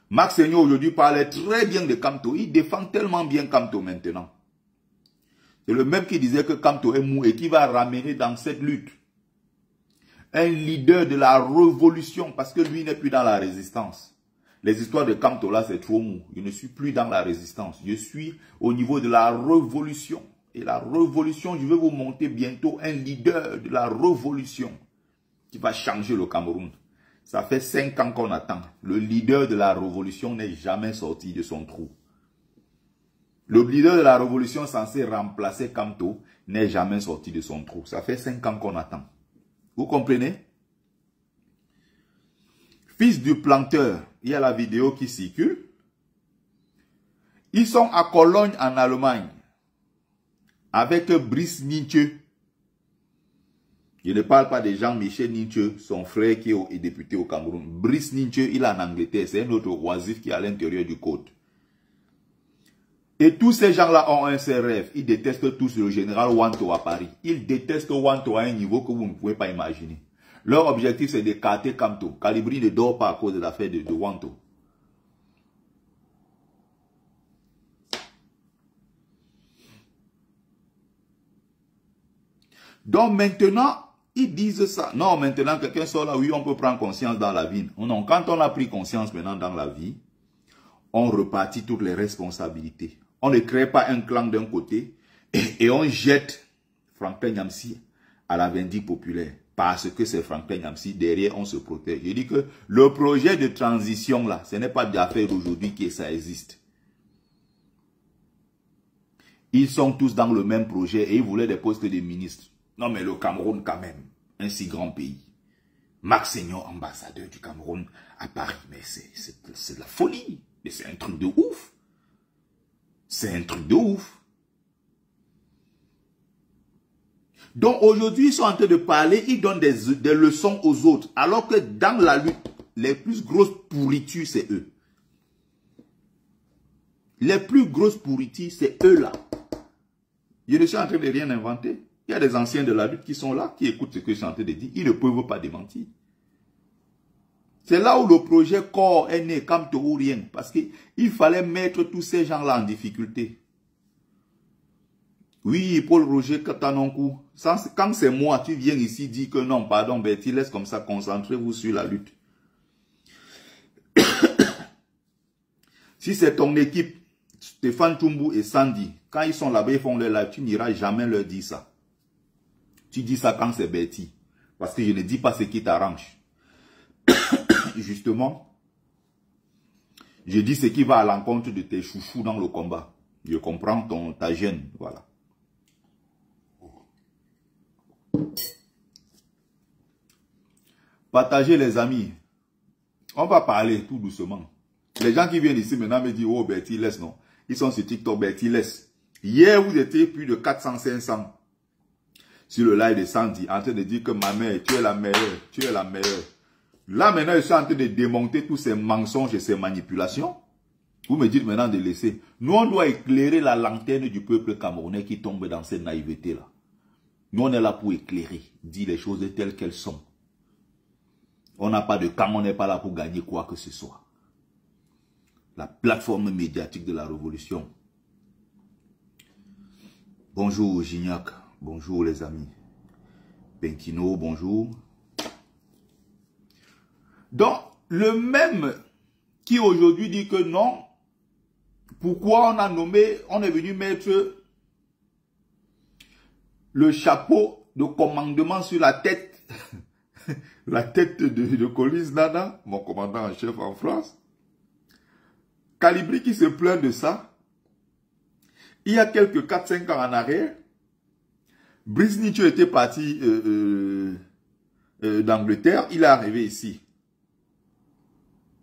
Max Senior aujourd'hui parlait très bien de Kamto. Il défend tellement bien Kamto maintenant. C'est le même qui disait que Kamto est mou et qui va ramener dans cette lutte un leader de la révolution parce que lui n'est plus dans la résistance. Les histoires de Kamto là, c'est trop mou. Je ne suis plus dans la résistance. Je suis au niveau de la révolution. Et la révolution, je vais vous monter bientôt un leader de la révolution qui va changer le Cameroun. Ça fait 5 ans qu'on attend. Le leader de la révolution n'est jamais sorti de son trou. Le leader de la révolution censé remplacer Kamto n'est jamais sorti de son trou. Ça fait 5 ans qu'on attend. Vous comprenez? Fils du planteur, il y a la vidéo qui circule. Ils sont à Cologne en Allemagne avec Brice Nietzsche. Je ne parle pas de Jean-Michel Nietzsche, son frère qui est député au Cameroun. Brice Nietzsche, il est en Angleterre. C'est un autre oisif qui est à l'intérieur du côte. Et tous ces gens-là ont un seul rêve. Ils détestent tous le général Wanto à Paris. Ils détestent Wanto à un niveau que vous ne pouvez pas imaginer. Leur objectif, c'est d'écarter Kamto. Calibri ne dort pas à cause de l'affaire de Wanto. Donc maintenant, ils disent ça. Non, maintenant, quelqu'un sort là, oui, on peut prendre conscience dans la vie. Non, quand on a pris conscience maintenant dans la vie, on repartit toutes les responsabilités. On ne crée pas un clan d'un côté et on jette Franklin Nyamsi à la vindicte populaire. Parce que c'est Franklin Nyamsi, derrière on se protège. Je dis que le projet de transition là, ce n'est pas d'affaire d'aujourd'hui que ça existe. Ils sont tous dans le même projet et ils voulaient des postes de ministres. Non mais le Cameroun quand même, un si grand pays. Max Senior, ambassadeur du Cameroun à Paris, mais c'est de la folie. Mais c'est un truc de ouf. C'est un truc de ouf. Donc aujourd'hui, ils sont en train de parler, ils donnent des leçons aux autres. Alors que dans la lutte, les plus grosses pourritures, c'est eux. Les plus grosses pourritures, c'est eux là. Je ne suis en train de rien inventer. Il y a des anciens de la lutte qui sont là, qui écoutent ce que je suis en train de dire. Ils ne peuvent pas démentir. C'est là où le projet corps est né, comme tout ou rien. Parce qu'il fallait mettre tous ces gens-là en difficulté. Oui, Paul Roger Katanonkou. Quand c'est moi, tu viens ici dire que non, pardon, Betty, laisse comme ça, concentrez-vous sur la lutte. Si c'est ton équipe, Stéphane Toumbu et Sandy, quand ils sont là-bas, ils font leur live, tu n'iras jamais leur dire ça. Tu dis ça quand c'est Betty. Parce que je ne dis pas ce qui t'arrange. Justement, je dis ce qui va à l'encontre de tes chouchous dans le combat. Je comprends ta gêne, voilà. Partagez les amis. On va parler tout doucement. Les gens qui viennent ici maintenant me disent, oh Betty laisse, non. Ils sont sur TikTok, Betty laisse. Hier, vous étiez plus de 400-500 sur le live de Sandy, en train de dire que ma mère, tu es la meilleure, tu es la meilleure. Là, maintenant, je suis en train de démonter tous ces mensonges et ces manipulations. Vous me dites maintenant de laisser. Nous, on doit éclairer la lanterne du peuple camerounais qui tombe dans cette naïveté-là. Nous, on est là pour éclairer, dire les choses telles qu'elles sont. On n'a pas de camp, on n'est pas là pour gagner quoi que ce soit. La plateforme médiatique de la révolution. Bonjour Gignac, bonjour les amis. Penkino, bonjour. Donc, le même qui aujourd'hui dit que non, pourquoi on a nommé, on est venu mettre le chapeau de commandement sur la tête, la tête de Colis Nana, mon commandant en chef en France. Calibri qui se plaint de ça. Il y a quelques 4-5 ans en arrière, Brice Nietzsche était parti d'Angleterre, il est arrivé ici,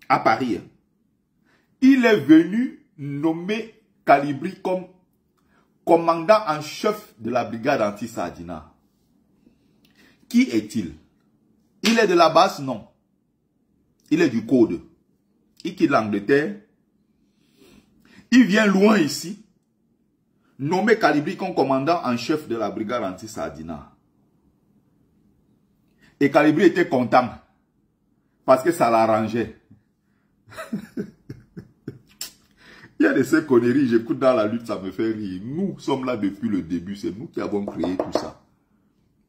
à Paris. Il est venu nommer Calibri comme commandant en chef de la brigade anti-Sardina. Qui est-il? Il est de la base? Non. Il est du code. Il quitte l'Angleterre. Il vient loin ici, nommer Calibri comme commandant en chef de la brigade anti-Sardina. Et Calibri était content, parce que ça l'arrangeait. Il y a de ces conneries, j'écoute dans la lutte, ça me fait rire. Nous sommes là depuis le début, c'est nous qui avons créé tout ça.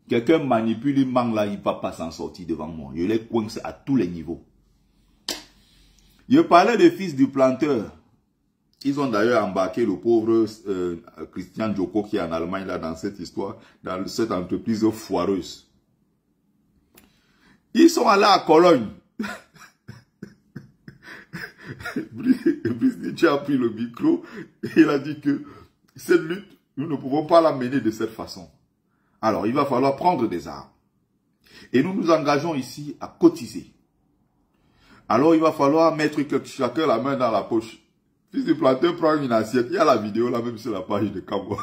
Quelqu'un manipule, il manque là, il ne va pas s'en sortir devant moi. Je les coince à tous les niveaux. Je parlais des fils du planteur. Ils ont d'ailleurs embarqué le pauvre Christian Joko qui est en Allemagne là dans cette histoire, dans cette entreprise foireuse. Ils sont allés à Cologne. Brice Nietzsche a pris le micro et il a dit que cette lutte, nous ne pouvons pas la mener de cette façon. Alors, il va falloir prendre des armes. Et nous nous engageons ici à cotiser. Alors, il va falloir mettre chacun la main dans la poche. Fils du planteur prend une assiette. Il y a la vidéo là même sur la page de Kawa.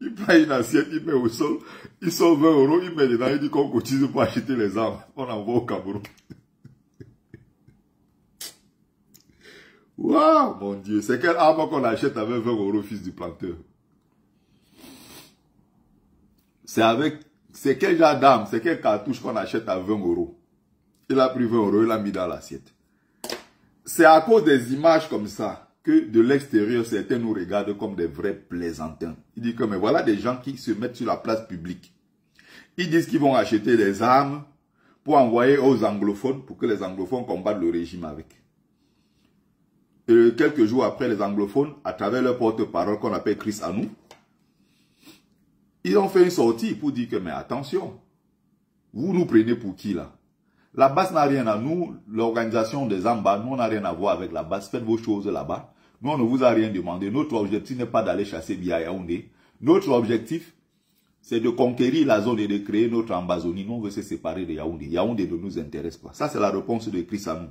Il prend une assiette, il met au sol, il sort 20 €, il met dedans, il dit qu'on cotise pour acheter les armes. On envoie au Cameroun. Waouh, mon Dieu, c'est quelle arme qu'on achète avec 20 €, fils du planteur? C'est quel genre d'arme, c'est quelle cartouche qu'on achète à 20 €? Il a pris 20 €, il l'a mis dans l'assiette. C'est à cause des images comme ça que de l'extérieur, certains nous regardent comme des vrais plaisantins. Il dit que mais voilà des gens qui se mettent sur la place publique. Ils disent qu'ils vont acheter des armes pour envoyer aux anglophones, pour que les anglophones combattent le régime avec. Et quelques jours après, les anglophones, à travers leur porte-parole qu'on appelle Chris Anou, ils ont fait une sortie pour dire que mais attention, vous nous prenez pour qui là? La base n'a rien à nous, l'organisation des Amba, nous on n'a rien à voir avec la base, faites vos choses là-bas. Nous on ne vous a rien demandé, notre objectif n'est pas d'aller chasser via Yaoundé. Notre objectif, c'est de conquérir la zone et de créer notre Ambazonie. Nous on veut se séparer de Yaoundé. Yaoundé ne nous intéresse pas. Ça c'est la réponse de Chris Anou.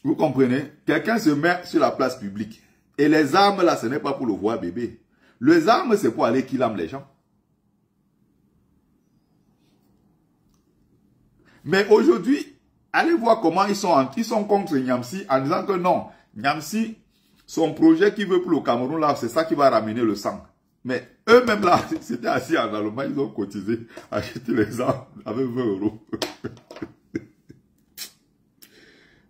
Vous comprenez? Quelqu'un se met sur la place publique. Et les armes là, ce n'est pas pour le voir bébé. Les armes c'est pour aller killer les gens. Mais aujourd'hui, allez voir comment ils sont contre Niamsi en disant que non, Niamsi, son projet qu'il veut pour le Cameroun, là, c'est ça qui va ramener le sang. Mais eux-mêmes, là, c'était assis en Allemagne, ils ont cotisé, acheté les armes avec 20 euros.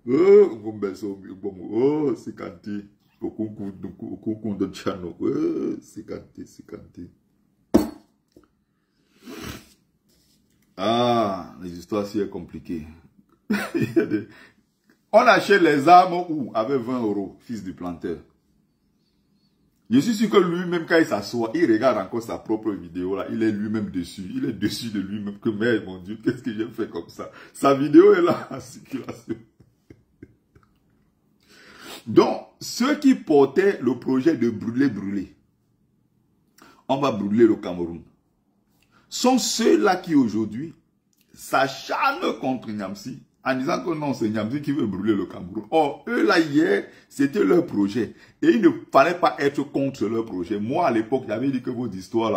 Oh, c'est canté. Au concours de Tchano. Oh, c'est canté, c'est canté. Ah, les histoires si compliquées. On achète les armes où? Avec 20 euros, fils du planteur. Je suis sûr que lui-même, quand il s'assoit, il regarde encore sa propre vidéo là, il est lui-même dessus. Il est dessus de lui-même. Que merde, mon Dieu, qu'est-ce que j'ai fait comme ça? Sa vidéo est là en circulation. Donc, ceux qui portaient le projet de brûler, on va brûler le Cameroun, sont ceux-là qui aujourd'hui s'acharnent contre Niamsi en disant que non, c'est Niamsi qui veut brûler le Cameroun. Or, eux là hier, c'était leur projet. Et il ne fallait pas être contre leur projet. Moi, à l'époque, j'avais dit que vos histoires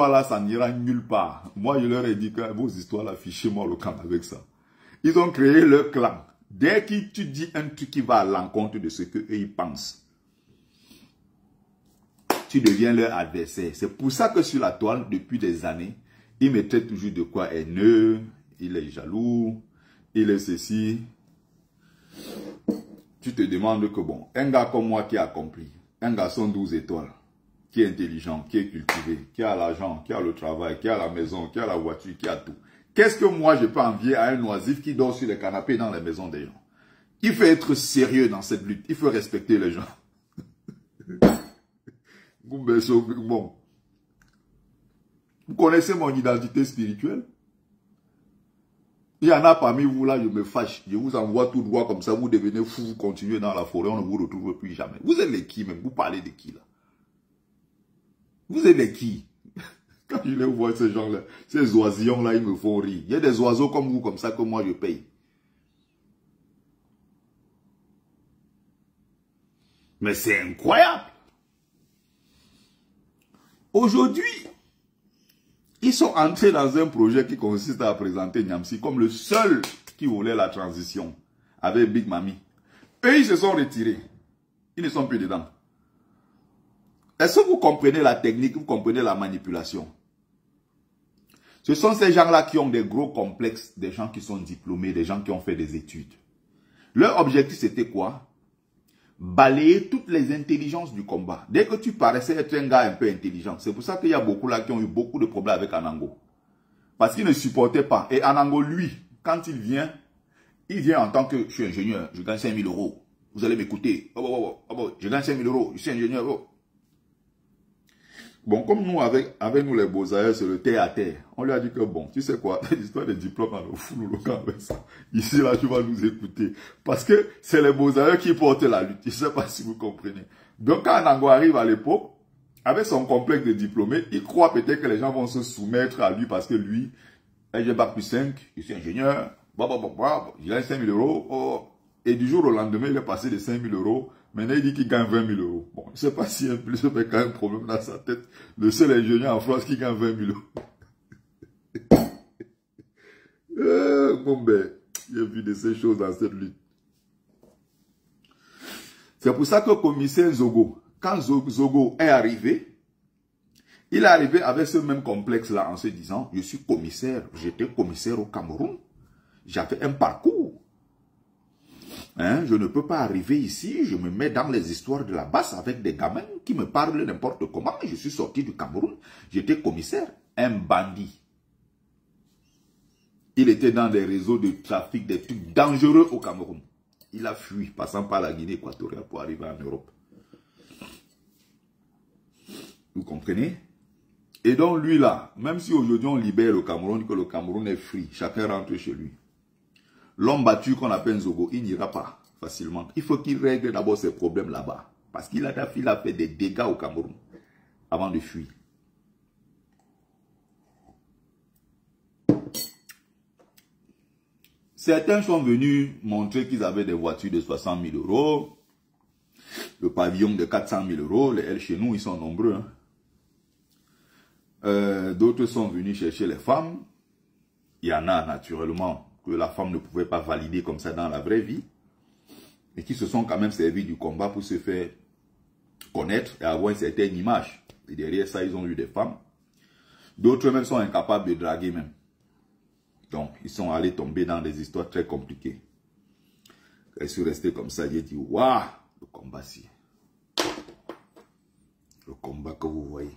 là, ça n'ira nulle part. Moi, je leur ai dit que vos histoires là, fichez-moi le camp avec ça. Ils ont créé leur clan. Dès que tu dis un truc qui va à l'encontre de ce qu'eux ils pensent, tu deviens leur adversaire. C'est pour ça que sur la toile, depuis des années, ils me traitent toujours de quoi haineux, il est jaloux, il est ceci. Tu te demandes que bon, un gars comme moi qui a accompli, un garçon 12 étoiles, qui est intelligent, qui est cultivé, qui a l'argent, qui a le travail, qui a la maison, qui a la voiture, qui a tout. Qu'est-ce que moi je peux envier à un oisif qui dort sur les canapés dans les maisons des gens? Il faut être sérieux dans cette lutte. Il faut respecter les gens. Bon. Vous connaissez mon identité spirituelle? Il y en a parmi vous là, je me fâche. Je vous envoie tout droit comme ça. Vous devenez fou, vous continuez dans la forêt, on ne vous retrouve plus jamais. Vous êtes les qui même? Vous parlez de qui là? Vous êtes les qui? Quand je les vois, ces gens-là, ces oisillons-là, ils me font rire. Il y a des oiseaux comme vous, comme ça, que moi, je paye. Mais c'est incroyable. Aujourd'hui, ils sont entrés dans un projet qui consiste à présenter Niamsi comme le seul qui voulait la transition avec Big Mami. Eux, ils se sont retirés. Ils ne sont plus dedans. Est-ce que vous comprenez la technique, vous comprenez la manipulation? Ce sont ces gens-là qui ont des gros complexes, des gens qui sont diplômés, des gens qui ont fait des études. Leur objectif, c'était quoi? Balayer toutes les intelligences du combat. Dès que tu paraissais être un gars un peu intelligent, c'est pour ça qu'il y a beaucoup là qui ont eu beaucoup de problèmes avec Anango. Parce qu'il ne supportait pas. Et Anango, lui, quand il vient en tant que je suis ingénieur, je gagne 5 000 euros. Vous allez m'écouter. Je gagne 5 000 euros, je suis ingénieur. Bon, comme nous, avec nous les beaux-ailleurs, c'est le terre à terre. On lui a dit que bon, tu sais quoi, l'histoire des diplômes, on fout le camp avec ça. Ici, là, tu vas nous écouter. Parce que c'est les beaux-ailleurs qui portent la lutte. Je ne sais pas si vous comprenez. Donc, quand Anango arrive à l'époque, avec son complexe de diplômé, il croit peut-être que les gens vont se soumettre à lui parce que lui, j'ai bac plus 5, je suis ingénieur, il a 5 000 euros. Et du jour au lendemain, il est passé de 5 000 euros. Maintenant, il dit qu'il gagne 20 000 euros. Bon, je ne sais pas s'il y a quand même un problème dans sa tête. Le seul ingénieur en France qui gagne 20 000 euros. Bon, ben, j'ai vu de ces choses dans cette lutte. C'est pour ça que le commissaire Zogo, quand Zogo est arrivé, il est arrivé avec ce même complexe-là en se disant, je suis commissaire, j'étais commissaire au Cameroun, j'avais un parcours. Hein, je ne peux pas arriver ici, je me mets dans les histoires de la basse avec des gamins qui me parlent n'importe comment. Je suis sorti du Cameroun, j'étais commissaire, un bandit. Il était dans des réseaux de trafic, des trucs dangereux au Cameroun. Il a fui, passant par la Guinée équatoriale pour arriver en Europe. Vous comprenez? Et donc lui là, même si aujourd'hui on libère le Cameroun, que le Cameroun est free, chacun rentre chez lui. L'homme battu qu'on appelle Zogo, il n'ira pas facilement. Il faut qu'il règle d'abord ses problèmes là-bas. Parce qu'il a fait des dégâts au Cameroun avant de fuir. Certains sont venus montrer qu'ils avaient des voitures de 60 000 euros, le pavillon de 400 000 euros. Les L chez nous, ils sont nombreux. Hein. D'autres sont venus chercher les femmes. Il y en a naturellement que la femme ne pouvait pas valider comme ça dans la vraie vie, et qui se sont quand même servis du combat pour se faire connaître et avoir une certaine image. Et derrière ça, ils ont eu des femmes. D'autres même sont incapables de draguer même. Donc, ils sont allés tomber dans des histoires très compliquées. Et je suis resté comme ça, j'ai dit, waouh, le combat-ci. Le combat que vous voyez.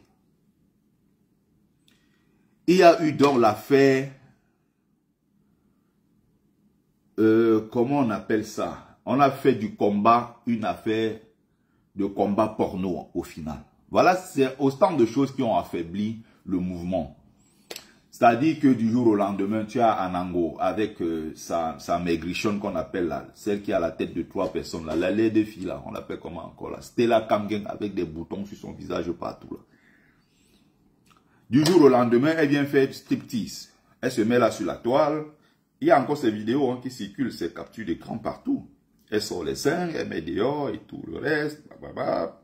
Il y a eu donc l'affaire, comment on appelle ça? On a fait du combat une affaire de combat porno au final. Voilà, c'est autant de choses qui ont affaibli le mouvement. C'est-à-dire que du jour au lendemain, tu as Anango avec sa maigrichonne qu'on appelle là, celle qui a la tête de 3 personnes, là, la laide de fille là, on l'appelle comment encore là, Stella Kamgen avec des boutons sur son visage partout là. Du jour au lendemain, elle vient faire striptease. Elle se met là sur la toile. Il y a encore ces vidéos qui circulent, ces captures d'écran partout. Elle sort les seins, elle met dehors et tout le reste. Blablabla.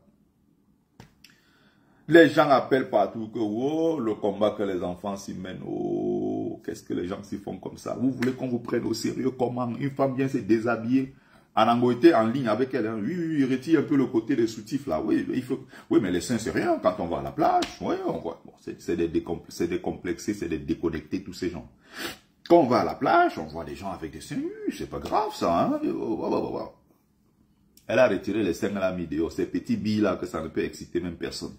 Les gens appellent partout que oh, le combat que les enfants s'y mènent. Oh, qu'est-ce que les gens s'y font comme ça? Vous voulez qu'on vous prenne au sérieux? Comment une femme vient se déshabiller? Anango était en ligne avec elle. Hein. Oui, retire un peu le côté des soutifs là. Oui, il faut. Oui, mais les seins, c'est rien quand on va à la plage. Oui, on voit. Bon, c'est des décomplexés, c'est des déconnectés, tous ces gens. Quand on va à la plage, on voit des gens avec des seins nus. C'est pas grave ça. Hein. Elle a retiré les seins, elle a mis dehors. Ces petits billes là que ça ne peut exciter même personne.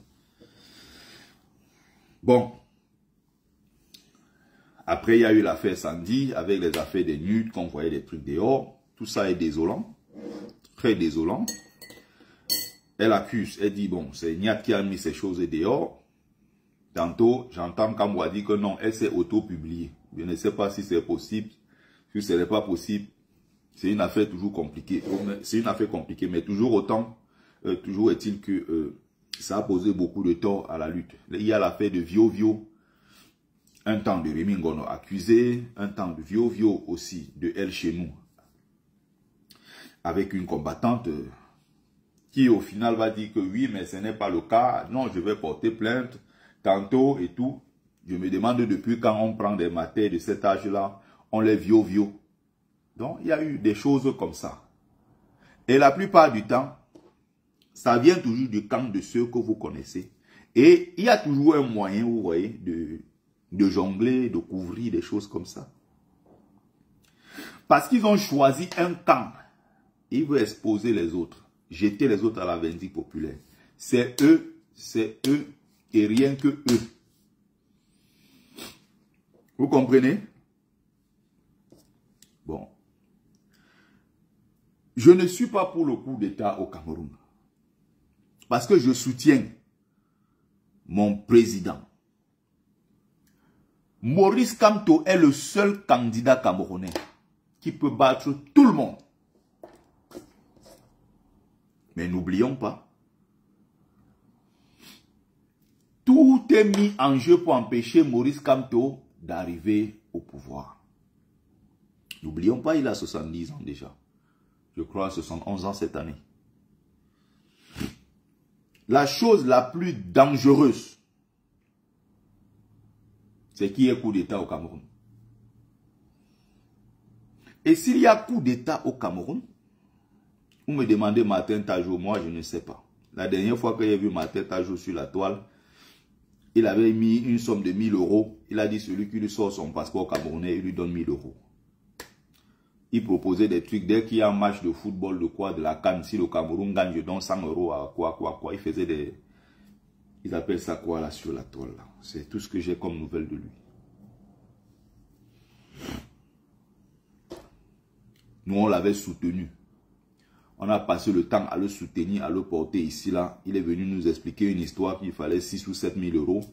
Bon. Après, il y a eu l'affaire Sandy avec les affaires des nudes, qu'on voyait des trucs dehors. Tout ça est désolant. Très désolant. Elle accuse, elle dit, bon, c'est Niat qui a mis ces choses dehors. Tantôt, j'entends Kamwa dire que non, elle s'est auto-publiée. Je ne sais pas si c'est possible. Si ce n'est pas possible, c'est une affaire toujours compliquée. C'est une affaire compliquée, mais toujours autant, toujours est-il que ça a posé beaucoup de tort à la lutte. Il y a l'affaire de Vio. Un temps de Rémi Ngono accusé, un temps de Vio aussi, de Elle chez nous. Avec une combattante qui au final va dire que oui, mais ce n'est pas le cas. Non, je vais porter plainte tantôt et tout. Je me demande depuis quand on prend des matières de cet âge-là, on les Vio. Donc, il y a eu des choses comme ça. Et la plupart du temps, ça vient toujours du camp de ceux que vous connaissez. Et il y a toujours un moyen, vous voyez, de jongler, de couvrir des choses comme ça. Parce qu'ils ont choisi un camp. Ils veulent exposer les autres. Jeter les autres à la vindicte populaire. C'est eux et rien que eux. Vous comprenez? Bon. Je ne suis pas pour le coup d'État au Cameroun. Parce que je soutiens mon président. Maurice Kamto est le seul candidat camerounais qui peut battre tout le monde. Mais n'oublions pas, tout est mis en jeu pour empêcher Maurice Kamto d'arriver au pouvoir. N'oublions pas, il a 70 ans déjà. Je crois 71 ans cette année. La chose la plus dangereuse, c'est qu'il y ait coup d'État au Cameroun. Et s'il y a coup d'État au Cameroun, vous me demandez Martin Tajot, moi je ne sais pas. La dernière fois que j'ai vu Martin Tajot sur la toile, il avait mis une somme de 1000 €. Il a dit celui qui lui sort son passeport camerounais, il lui donne 1000 €. Il proposait des trucs. Dès qu'il y a un match de football, de la CAN, si le Cameroun gagne, je donne 100 € à quoi. Il faisait des... Ils appellent ça quoi là sur la toile là. C'est tout ce que j'ai comme nouvelle de lui. Nous, on l'avait soutenu. On a passé le temps à le soutenir, à le porter ici là. Il est venu nous expliquer une histoire qu'il fallait 6 ou 7 000 €.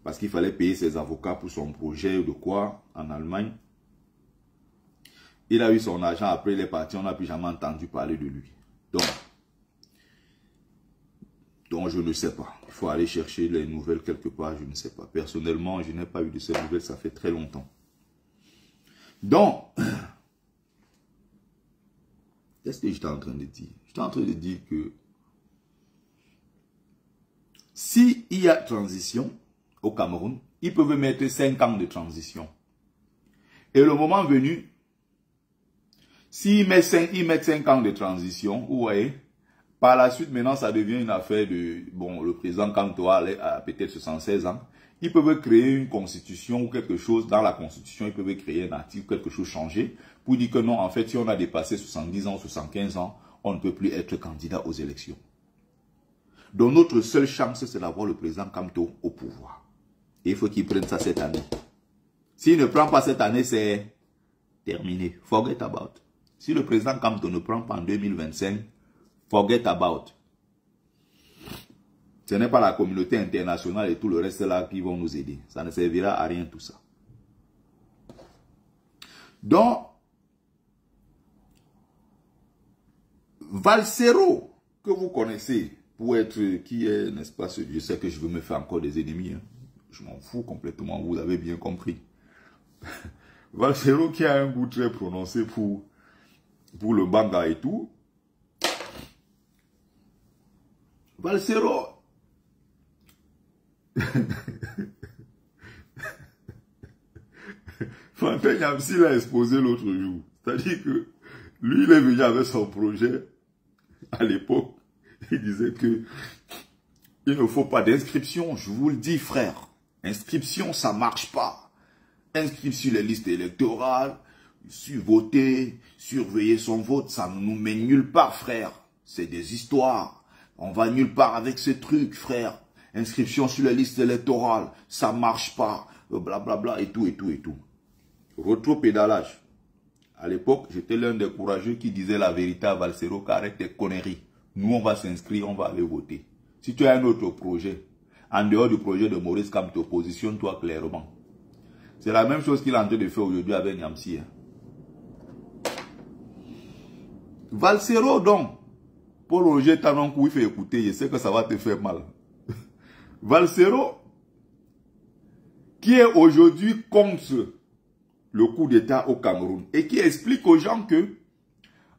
Parce qu'il fallait payer ses avocats pour son projet ou de quoi en Allemagne. Il a eu son argent, après il est parti, on n'a plus jamais entendu parler de lui. Donc je ne sais pas. Il faut aller chercher les nouvelles quelque part, je ne sais pas. Personnellement, je n'ai pas eu de ces nouvelles, ça fait très longtemps. Donc, qu'est-ce que j'étais en train de dire? J'étais en train de dire que s'il y a transition au Cameroun, ils peuvent mettre 5 ans de transition. Et le moment venu, s'ils mettent 5 ans de transition, vous voyez, par la suite, maintenant, ça devient une affaire de... Bon, le président Kantoa a peut-être 76 ans. Ils peuvent créer une constitution ou quelque chose. Dans la constitution, ils peuvent créer un article, quelque chose changer, pour dire que non, en fait, si on a dépassé 70 ans, 75 ans, on ne peut plus être candidat aux élections. Donc, notre seule chance, c'est d'avoir le président Kamto au pouvoir. Et il faut qu'il prenne ça cette année. S'il ne prend pas cette année, c'est terminé. Forget about. Si le président Kamto ne prend pas en 2025, forget about. Ce n'est pas la communauté internationale et tout le reste là qui vont nous aider. Ça ne servira à rien tout ça. Donc, Valsero, que vous connaissez, pour être qui est, n'est-ce pas, je sais que je veux me faire encore des ennemis. Hein. Je m'en fous complètement, vous avez bien compris. Valsero qui a un goût très prononcé pour le manga et tout. Valsero. Franklin Nyamsi l'a exposé l'autre jour. C'est-à-dire que lui, il est venu avec son projet à l'époque. Il disait que il ne faut pas d'inscription. Je vous le dis, frère. Inscription, ça marche pas. Inscrire sur les listes électorales, voter, surveiller son vote, ça ne nous mène nulle part, frère. C'est des histoires. On va nulle part avec ce truc, frère. Inscription sur les listes électorales, ça marche pas. Blablabla et tout, et tout, et tout. Retro-pédalage. À l'époque, j'étais l'un des courageux qui disait la vérité à Valsero, qu'arrête tes conneries. Nous, on va s'inscrire, on va aller voter. Si tu as un autre projet, en dehors du projet de Maurice Kamto, positionne-toi clairement. C'est la même chose qu'il est en train de faire aujourd'hui avec Nyamsi. Hein. Valsero, donc, Paul Roger Tanonkou, il fait écouter, je sais que ça va te faire mal. Valsero, qui est aujourd'hui contre le coup d'État au Cameroun et qui explique aux gens que,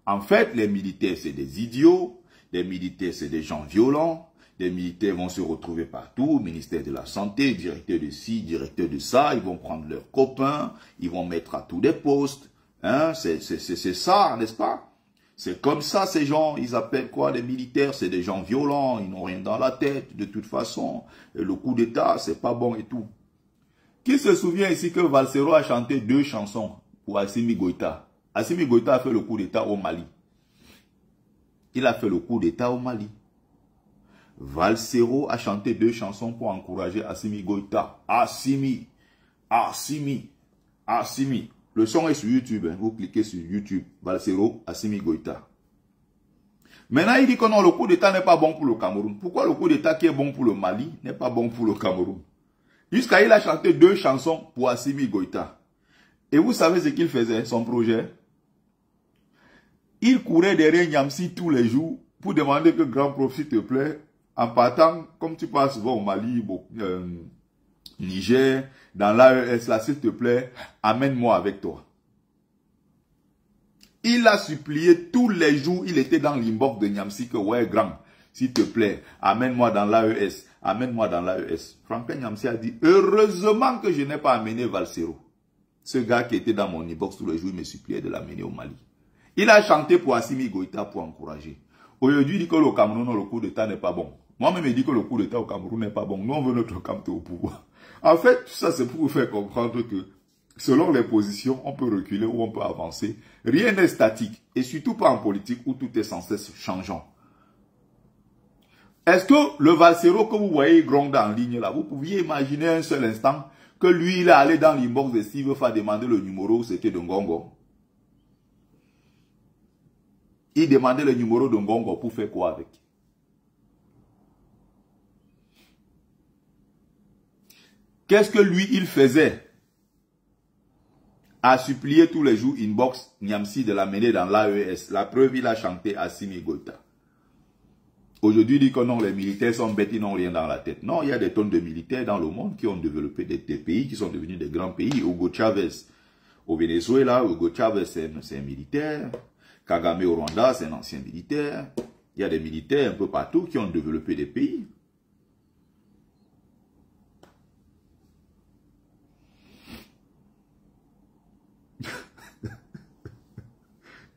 en fait, les militaires, c'est des idiots, les militaires, c'est des gens violents, les militaires vont se retrouver partout, ministère de la Santé, directeur de ci, directeur de ça, ils vont prendre leurs copains, ils vont mettre à tous des postes, hein, c'est ça, n'est-ce pas? C'est comme ça, ces gens, ils appellent quoi, les militaires, c'est des gens violents, ils n'ont rien dans la tête, de toute façon, et le coup d'État, c'est pas bon et tout. Qui se souvient ici que Valsero a chanté 2 chansons pour Assimi Goïta? Assimi Goïta a fait le coup d'État au Mali. Il a fait le coup d'État au Mali. Valsero a chanté 2 chansons pour encourager Assimi Goïta. Assimi, Assimi, Assimi. Le son est sur YouTube. Hein. Vous cliquez sur YouTube. Valsero, Assimi Goïta. Maintenant, il dit que non, le coup d'État n'est pas bon pour le Cameroun. Pourquoi le coup d'État qui est bon pour le Mali n'est pas bon pour le Cameroun? Jusqu'à il a chanté 2 chansons pour Assimi Goïta. Et vous savez ce qu'il faisait, son projet? Il courait derrière Nyamsi tous les jours pour demander que grand prof, s'il te plaît, en partant, comme tu passes souvent au Mali, Niger, dans l'AES, là, s'il te plaît, amène-moi avec toi. Il a supplié tous les jours, il était dans l'inbox de Nyamsi que, ouais, grand, s'il te plaît, amène-moi dans l'AES, amène-moi dans l'AES. Franklin Nyamsi a dit, heureusement que je n'ai pas amené Valsero. Ce gars qui était dans mon inbox tous les jours, il me suppliait de l'amener au Mali. Il a chanté pour Assimi Goïta pour encourager. Aujourd'hui, il dit que le Cameroun, le coup d'État n'est pas bon. Moi-même, il dit que le coup d'État au Cameroun n'est pas bon. Nous, on veut notre Kamto au pouvoir. En fait, tout ça, c'est pour vous faire comprendre que, selon les positions, on peut reculer ou on peut avancer. Rien n'est statique. Et surtout pas en politique où tout est sans cesse changeant. Est-ce que le Valsero que vous voyez gronder en ligne là, vous pouviez imaginer un seul instant que lui, il est allé dans l'inbox de Steve Fa demander le numéro, c'était de Ngongo. Il demandait le numéro de Ngongo pour faire quoi avec? Qu'est-ce que lui, il faisait? À supplier tous les jours inbox Nyamsi de l'amener dans l'AES. La preuve, il a chanté Assimi Goïta. Aujourd'hui, il dit que non, les militaires sont bêtes, ils n'ont rien dans la tête. Non, il y a des tonnes de militaires dans le monde qui ont développé des pays, qui sont devenus des grands pays. Hugo Chavez au Venezuela, Hugo Chavez c'est un militaire. Kagame au Rwanda, c'est un ancien militaire. Il y a des militaires un peu partout qui ont développé des pays.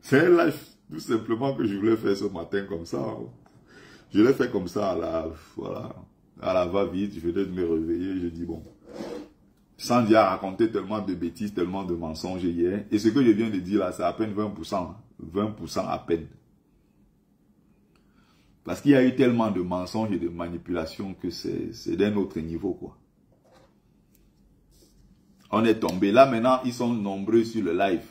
C'est un live tout simplement que je voulais faire ce matin comme ça. Je l'ai fait comme ça à la va-vite. Je venais de me réveiller. Je dis bon, sans dire à raconter tellement de bêtises, tellement de mensonges hier. Et ce que je viens de dire là, c'est à peine 20%. 20% à peine. Parce qu'il y a eu tellement de mensonges et de manipulations que c'est d'un autre niveau, quoi. On est tombé. Là, maintenant, ils sont nombreux sur le live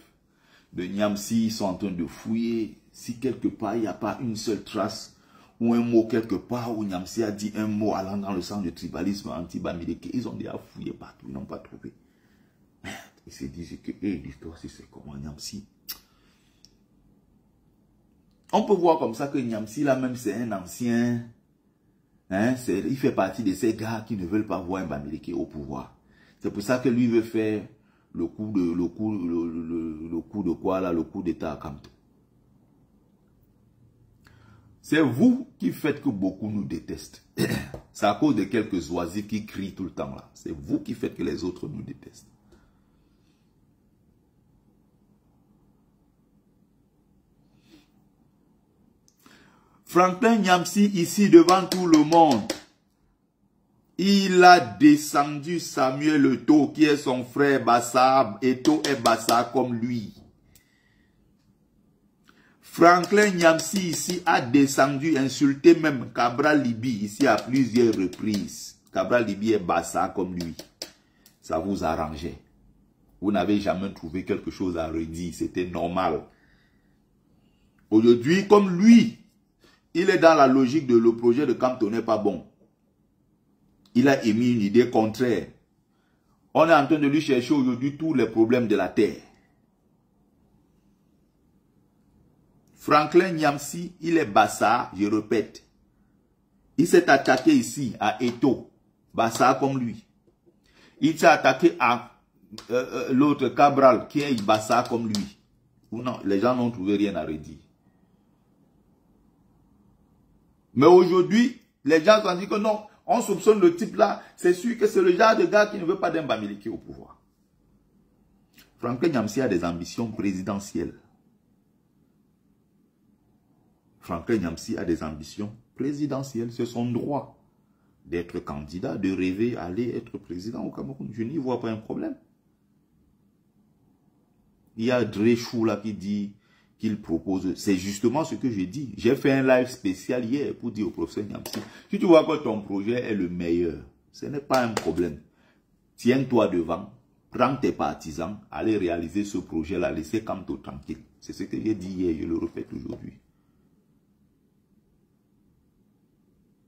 de Niamsi. Ils sont en train de fouiller. Si quelque part, il n'y a pas une seule trace ou un mot quelque part où Niamsi a dit un mot allant dans le sens du tribalisme anti-Bamileke, ils ont déjà fouillé partout. Ils n'ont pas trouvé. Merde. Ils se disent que l'histoire, c'est comment Niamsi. On peut voir comme ça que Niamsi, là même, c'est un ancien. Hein, il fait partie de ces gars qui ne veulent pas voir un Bamileke au pouvoir. C'est pour ça que lui veut faire le coup de quoi là, le coup d'État à Kamto. C'est vous qui faites que beaucoup nous détestent. C'est à cause de quelques oisifs qui crient tout le temps là. C'est vous qui faites que les autres nous détestent. Franklin Niamsi ici devant tout le monde. Il a descendu Samuel Eto'o qui est son frère Bassa. Eto'o est Bassa comme lui. Franklin Niamsi ici a descendu, insulté même Cabral Libi ici à plusieurs reprises. Cabral Libi est Bassa comme lui. Ça vous arrangeait. Vous n'avez jamais trouvé quelque chose à redire. C'était normal. Aujourd'hui, comme lui, il est dans la logique de le projet de Kamto n'est pas bon. Il a émis une idée contraire. On est en train de lui chercher aujourd'hui tous les problèmes de la terre. Franklin Niamsi, il est Bassa, je répète. Il s'est attaqué ici à Eto'o, Bassa comme lui. Il s'est attaqué à l'autre Cabral qui est Bassa comme lui. Ou non, les gens n'ont trouvé rien à redire. Mais aujourd'hui, les gens ont dit que non, on soupçonne le type là, c'est sûr que c'est le genre de gars qui ne veut pas d'un Bamileke au pouvoir. Franklin Niamsi a des ambitions présidentielles. Franklin Niamsi a des ambitions présidentielles. C'est son droit d'être candidat, de rêver aller être président au Cameroun. Je n'y vois pas un problème. Il y a Dréchou là qui dit qu'il propose. C'est justement ce que j'ai dit. J'ai fait un live spécial hier pour dire au professeur Niamsi, si tu vois que ton projet est le meilleur, ce n'est pas un problème. Tiens-toi devant, prends tes partisans, allez réaliser ce projet-là, laissez Kamto tranquille. C'est ce que j'ai dit hier, je le répète aujourd'hui.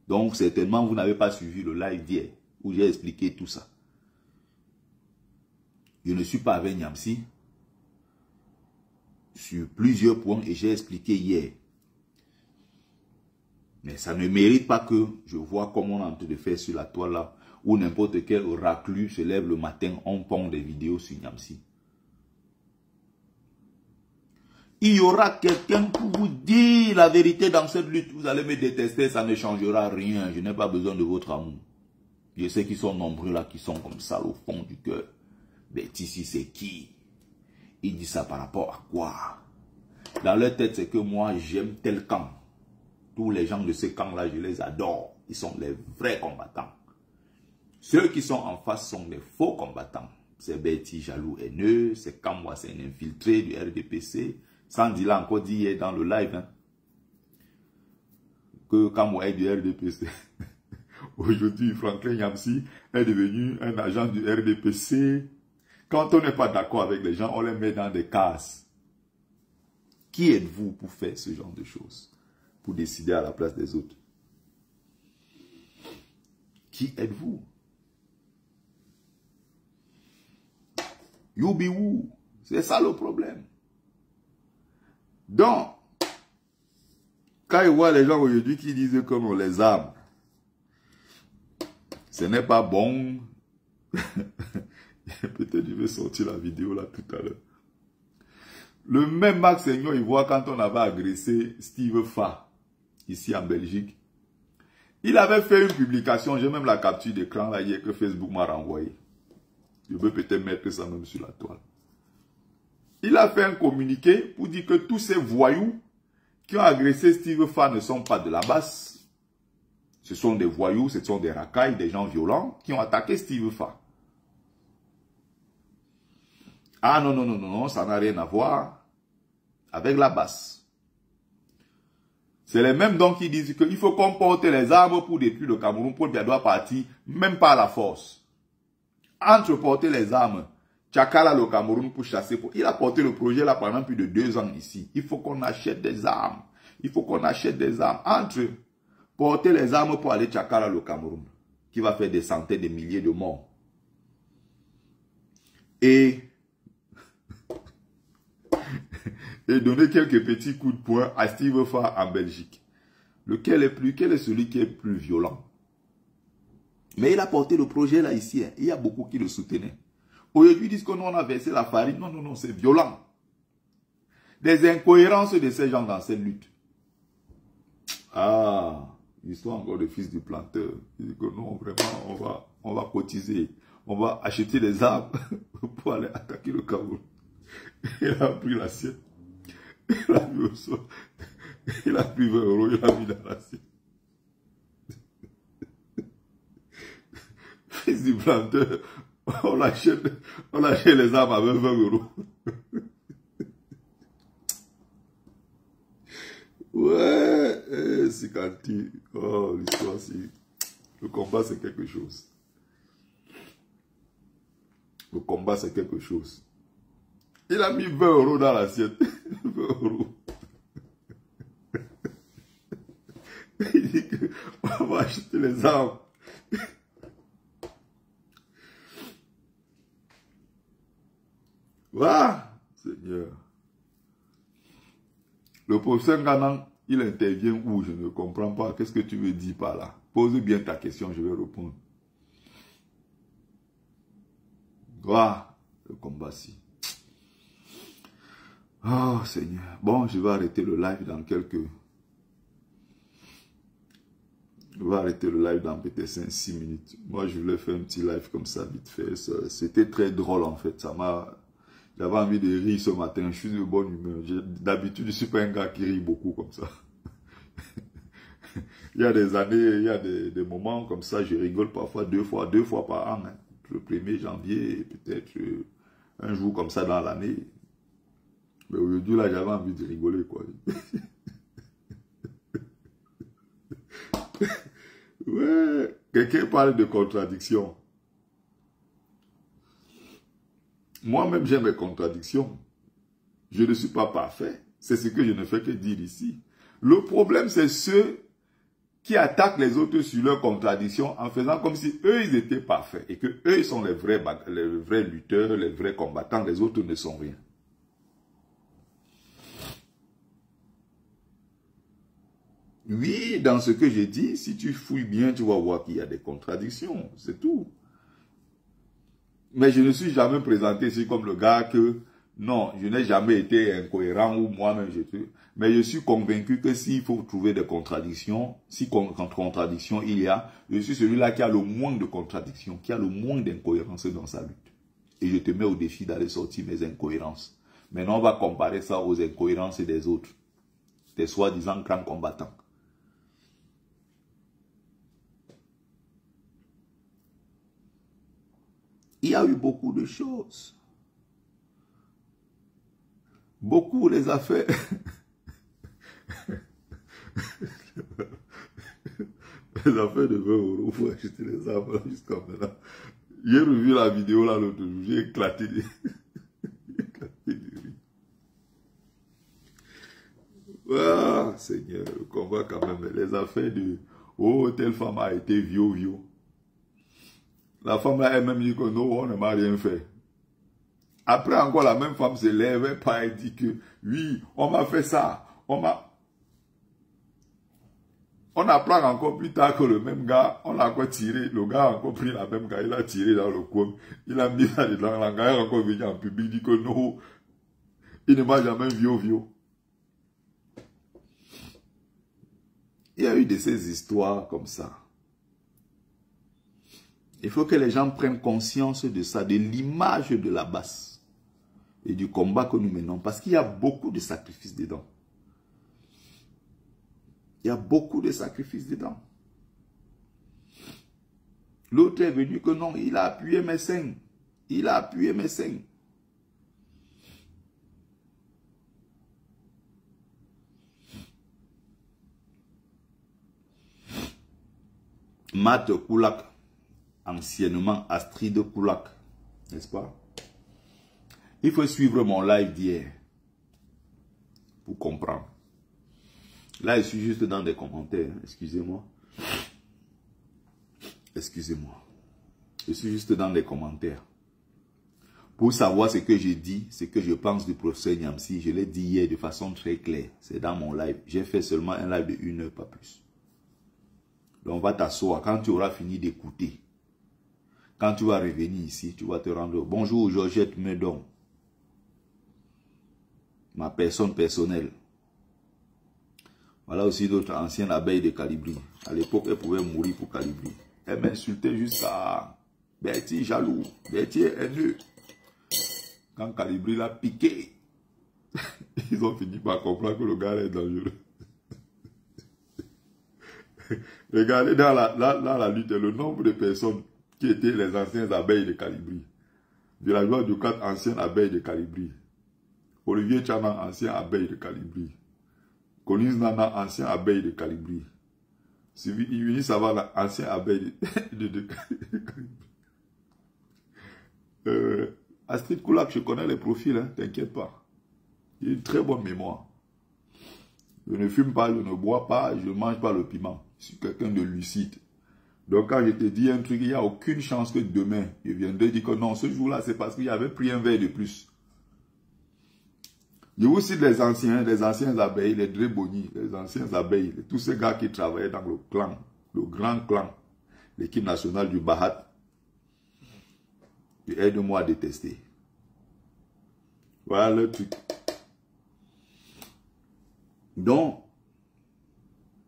Donc, certainement, vous n'avez pas suivi le live d'hier, où j'ai expliqué tout ça. Je ne suis pas avec Niamsi sur plusieurs points et j'ai expliqué hier. Mais ça ne mérite pas que je vois comme on est en train de faire sur la toile là, où n'importe quel raclus se lève le matin, on pond des vidéos sur Niamsi. Il y aura quelqu'un pour vous dire la vérité dans cette lutte. Vous allez me détester, ça ne changera rien. Je n'ai pas besoin de votre amour. Je sais qu'ils sont nombreux là, qui sont comme ça au fond du cœur. Mais ici, c'est qui? Il dit ça par rapport à quoi? Dans leur tête, c'est que moi, j'aime tel camp. Tous les gens de ce camp-là, je les adore. Ils sont les vrais combattants. Ceux qui sont en face sont les faux combattants. C'est Betty, jaloux, haineux. C'est Kamwa, c'est un infiltré du RDPC. Sandy l'a encore dit hier dans le live, hein, que Kamwa est du RDPC. Aujourd'hui, Franklin Niamsi est devenu un agent du RDPC. Quand on n'est pas d'accord avec les gens, on les met dans des cases. Qui êtes-vous pour faire ce genre de choses? Pour décider à la place des autres? Qui êtes-vous? Youbiwou. C'est ça le problème. Donc, quand je vois les gens aujourd'hui qui disent comme on les arme, ce n'est pas bon. Peut-être je vais sortir la vidéo là tout à l'heure. Le même Max Seignon, il voit quand on avait agressé Steve Fa, ici en Belgique. Il avait fait une publication, j'ai même la capture d'écran là hier que Facebook m'a renvoyé. Je peux peut-être mettre ça même sur la toile. Il a fait un communiqué pour dire que tous ces voyous qui ont agressé Steve Fa ne sont pas de la basse. Ce sont des voyous, ce sont des racailles, des gens violents qui ont attaqué Steve Fa. Ah non, non, non, non, non, ça n'a rien à voir avec la basse. C'est les mêmes donc qui disent qu'il faut qu'on porte les armes pour détruire le Cameroun, pour qu'il doit partir, même pas à la force. Entre porter les armes, Tchakala le Cameroun pour chasser. Il a porté le projet là pendant plus de 2 ans ici. Il faut qu'on achète des armes. Il faut qu'on achète des armes. Entre porter les armes pour aller Tchakala le Cameroun, qui va faire des centaines de milliers de morts. Et donner quelques petits coups de poing à Steve Fa en Belgique. Quel est celui qui est plus violent? Mais il a porté le projet là ici. Il y a beaucoup qui le soutenaient. Aujourd'hui, ils disent que nous on a versé la farine. Non, non, non, c'est violent. Des incohérences de ces gens dans cette lutte. Ah, ils sont encore des fils du planteur. Ils disent que non, vraiment, on va cotiser. On va acheter des armes pour aller attaquer le Cameroun. Il a pris l'assiette. Il a mis au sol. Il a pris 20 €, il a mis dans l'assiette. Fils du planteur, on achète les armes avec 20 €. Ouais, c'est quand oh, l'histoire, c'est... Le combat, c'est quelque chose. Le combat, c'est quelque chose. Il a mis 20 € dans l'assiette. 20 €. Il dit qu'on va acheter les armes. Ah, Seigneur. Le professeur Ganan, il intervient où? Je ne comprends pas. Qu'est-ce que tu veux dire par là? Pose bien ta question, je vais répondre. Ah, le combat-ci. Oh, Seigneur. Bon, je vais arrêter le live dans quelques... Je vais arrêter le live dans peut-être 5-6 minutes. Moi, je voulais faire un petit live comme ça, vite fait. C'était très drôle, en fait. Ça m'a... J'avais envie de rire ce matin. Je suis de bonne humeur. D'habitude, je ne suis pas un gars qui rit beaucoup comme ça. Il y a des années, il y a des moments comme ça, je rigole parfois deux fois par an. Hein. Le 1er janvier, peut-être un jour comme ça dans l'année. Mais aujourd'hui, là, j'avais envie de rigoler, quoi. Ouais, quelqu'un parle de contradiction. Moi-même, j'ai mes contradictions. Je ne suis pas parfait. C'est ce que je ne fais que dire ici. Le problème, c'est ceux qui attaquent les autres sur leurs contradictions en faisant comme si eux, ils étaient parfaits. Et que eux, ils sont les vrais lutteurs, les vrais combattants. Les autres ne sont rien. Oui, dans ce que j'ai dit, si tu fouilles bien, tu vas voir qu'il y a des contradictions. C'est tout. Mais je ne suis jamais présenté ici comme le gars que, non, je n'ai jamais été incohérent ou moi-même, mais je suis convaincu que s'il faut trouver des contradictions, si contradiction il y a, je suis celui-là qui a le moins de contradictions, qui a le moins d'incohérences dans sa lutte. Et je te mets au défi d'aller sortir mes incohérences. Maintenant, on va comparer ça aux incohérences des autres, des soi-disant grands combattants. Il y a eu beaucoup de choses. Beaucoup les affaires. Les affaires de 20 € pour acheter les armes jusqu'à maintenant. J'ai revu la vidéo là l'autre jour. J'ai éclaté de rire. Ah, Seigneur, le combat quand même. Les affaires de oh, telle femme a été viol. La femme là elle-même dit que non, on ne m'a rien fait. Après encore la même femme se lève et dit que oui, on m'a fait ça. On apprend encore plus tard que le même gars, on a encore tiré, le gars a encore pris la même gars, il a tiré dans le coin, il a mis ça dedans, la gars est encore venu en public, dit que non, il ne m'a jamais viol. Il y a eu de ces histoires comme ça. Il faut que les gens prennent conscience de ça, de l'image de la basse. et du combat que nous menons. Parce qu'il y a beaucoup de sacrifices dedans. Il y a beaucoup de sacrifices dedans. L'autre est venu que non, il a appuyé mes seins. Il a appuyé mes seins. Matt Koulak, anciennement Astrid Koulak, n'est-ce pas? Il faut suivre mon live d'hier pour comprendre. Là, je suis juste dans des commentaires, excusez-moi. Excusez-moi. Je suis juste dans des commentaires. Pour savoir ce que je dis, ce que je pense du professeur Niamsi, je l'ai dit hier de façon très claire. C'est dans mon live. J'ai fait seulement un live de 1 heure, pas plus. Donc, on va t'asseoir. Quand tu auras fini d'écouter, quand tu vas revenir ici, tu vas te rendre. Bonjour, Georgette Medon. Ma personne personnelle. Voilà aussi d'autres anciennes abeilles de Calibri. À l'époque, elles pouvaient mourir pour Calibri. Elles m'insultaient jusqu'à Bertie jaloux, Bertie haineux. Quand Calibri l'a piqué, ils ont fini par comprendre que le gars est dangereux. Regardez dans la lutte, le nombre de personnes qui étaient les anciennes abeilles de Calibri. Villageois de 4 anciennes abeilles de Calibri. Olivier Tchanan, ancien abeille de Calibri. Collins Nana, ancien abeille de Calibri. Yuni Savala, ancien abeille de Calibri. Astrid Koulak, je connais les profils, hein, t'inquiète pas. J'ai une très bonne mémoire. Je ne fume pas, je ne bois pas, je ne mange pas le piment. Je suis quelqu'un de lucide. Donc quand je te dis un truc, il n'y a aucune chance que demain, je viendrai dire que non, ce jour-là, c'est parce qu'il avait pris un verre de plus. Je vous cite les anciens abeilles, les Dréboni, les anciens abeilles, tous ces gars qui travaillaient dans le clan, le grand clan, l'équipe nationale du Bahat. Et aide-moi à détester. Voilà le truc. Donc,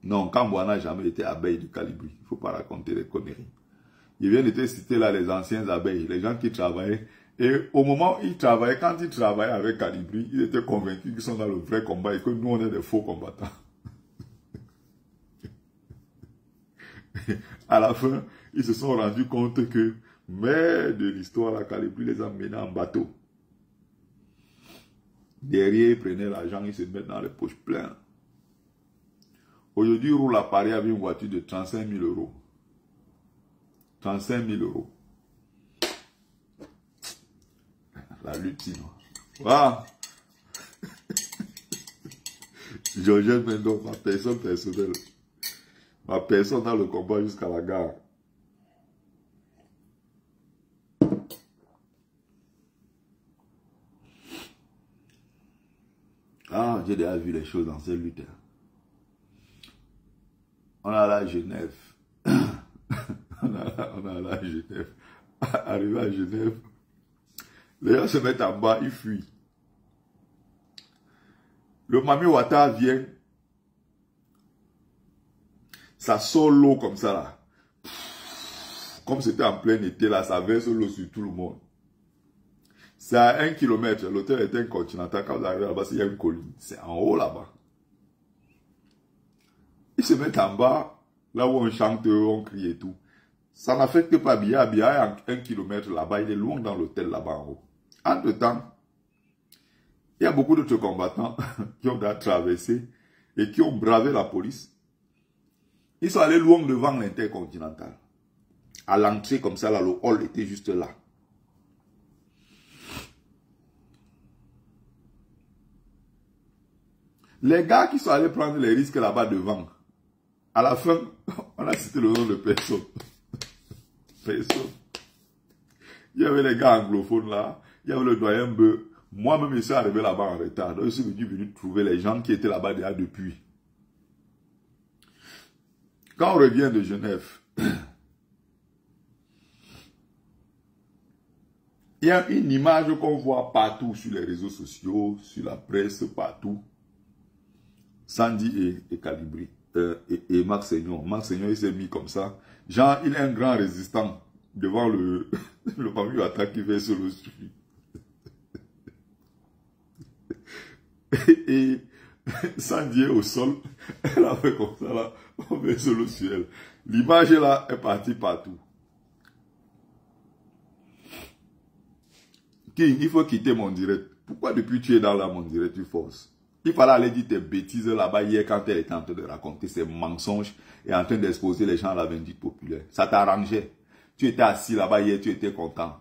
non, Kambo n'a jamais été abeille du Calibri. Il ne faut pas raconter des conneries. Il vient de te citer là les anciens abeilles, les gens qui travaillaient. Et au moment où ils travaillaient, quand ils travaillaient avec Calibri, ils étaient convaincus qu'ils sont dans le vrai combat et que nous, on est des faux combattants. À la fin, ils se sont rendus compte que, mais de l'histoire, la Calibri les a menés en bateau. Derrière, ils prenaient l'argent, ils se mettent dans les poches pleines. Aujourd'hui, ils roulent à Paris avec une voiture de 35 000 euros. 35 000 euros. La lutte, sinon. Voilà. Georgette Mendon, ma personne personnelle. Ma personne dans le combat jusqu'à la gare. Ah, j'ai déjà vu les choses dans ces luttes. On a la Genève. on a la Genève. Arrivé à Genève, les gens se mettent en bas, ils fuient. Le Mami Wata vient. Ça sort l'eau comme ça là. Comme c'était en plein été là, ça verse l'eau sur tout le monde. C'est à 1 kilomètre. L'hôtel était un continental. Quand vous arrivez là-bas, il y a une colline. C'est en haut là-bas. Ils se mettent en bas, là où on chante, on crie et tout. Ça n'affecte pas Biya. Biya est à 1 kilomètre là-bas. Il est loin dans l'hôtel là-bas en haut. Entre-temps, il y a beaucoup d'autres combattants qui ont traversé et qui ont bravé la police. Ils sont allés loin devant l'intercontinental. À l'entrée comme ça, là, le hall était juste là. Les gars qui sont allés prendre les risques là-bas devant, à la fin, on a cité le nom de personne. Personne. Il y avait les gars anglophones là, il y avait le doyen Beu. Moi-même, je suis arrivé là-bas en retard. Donc, je suis venu trouver les gens qui étaient là-bas déjà depuis. Quand on revient de Genève, il y a une image qu'on voit partout sur les réseaux sociaux, sur la presse, partout. Sandy et Calibri, et Marc Seignon. Marc Seignon, il s'est mis comme ça. Genre, il est un grand résistant devant le Mami Wata qui fait sur le suivi. Et Sandy est au sol. Elle a fait comme ça là. On met sur le ciel. L'image là est partie partout. King, il faut quitter mon direct. Pourquoi depuis tu es dans là mon direct, tu forces? Il fallait aller dire tes bêtises là-bas hier quand elle était en train de raconter ses mensonges et en train d'exposer les gens à la vindicte populaire. Ça t'arrangeait. Tu étais assis là-bas hier, tu étais content.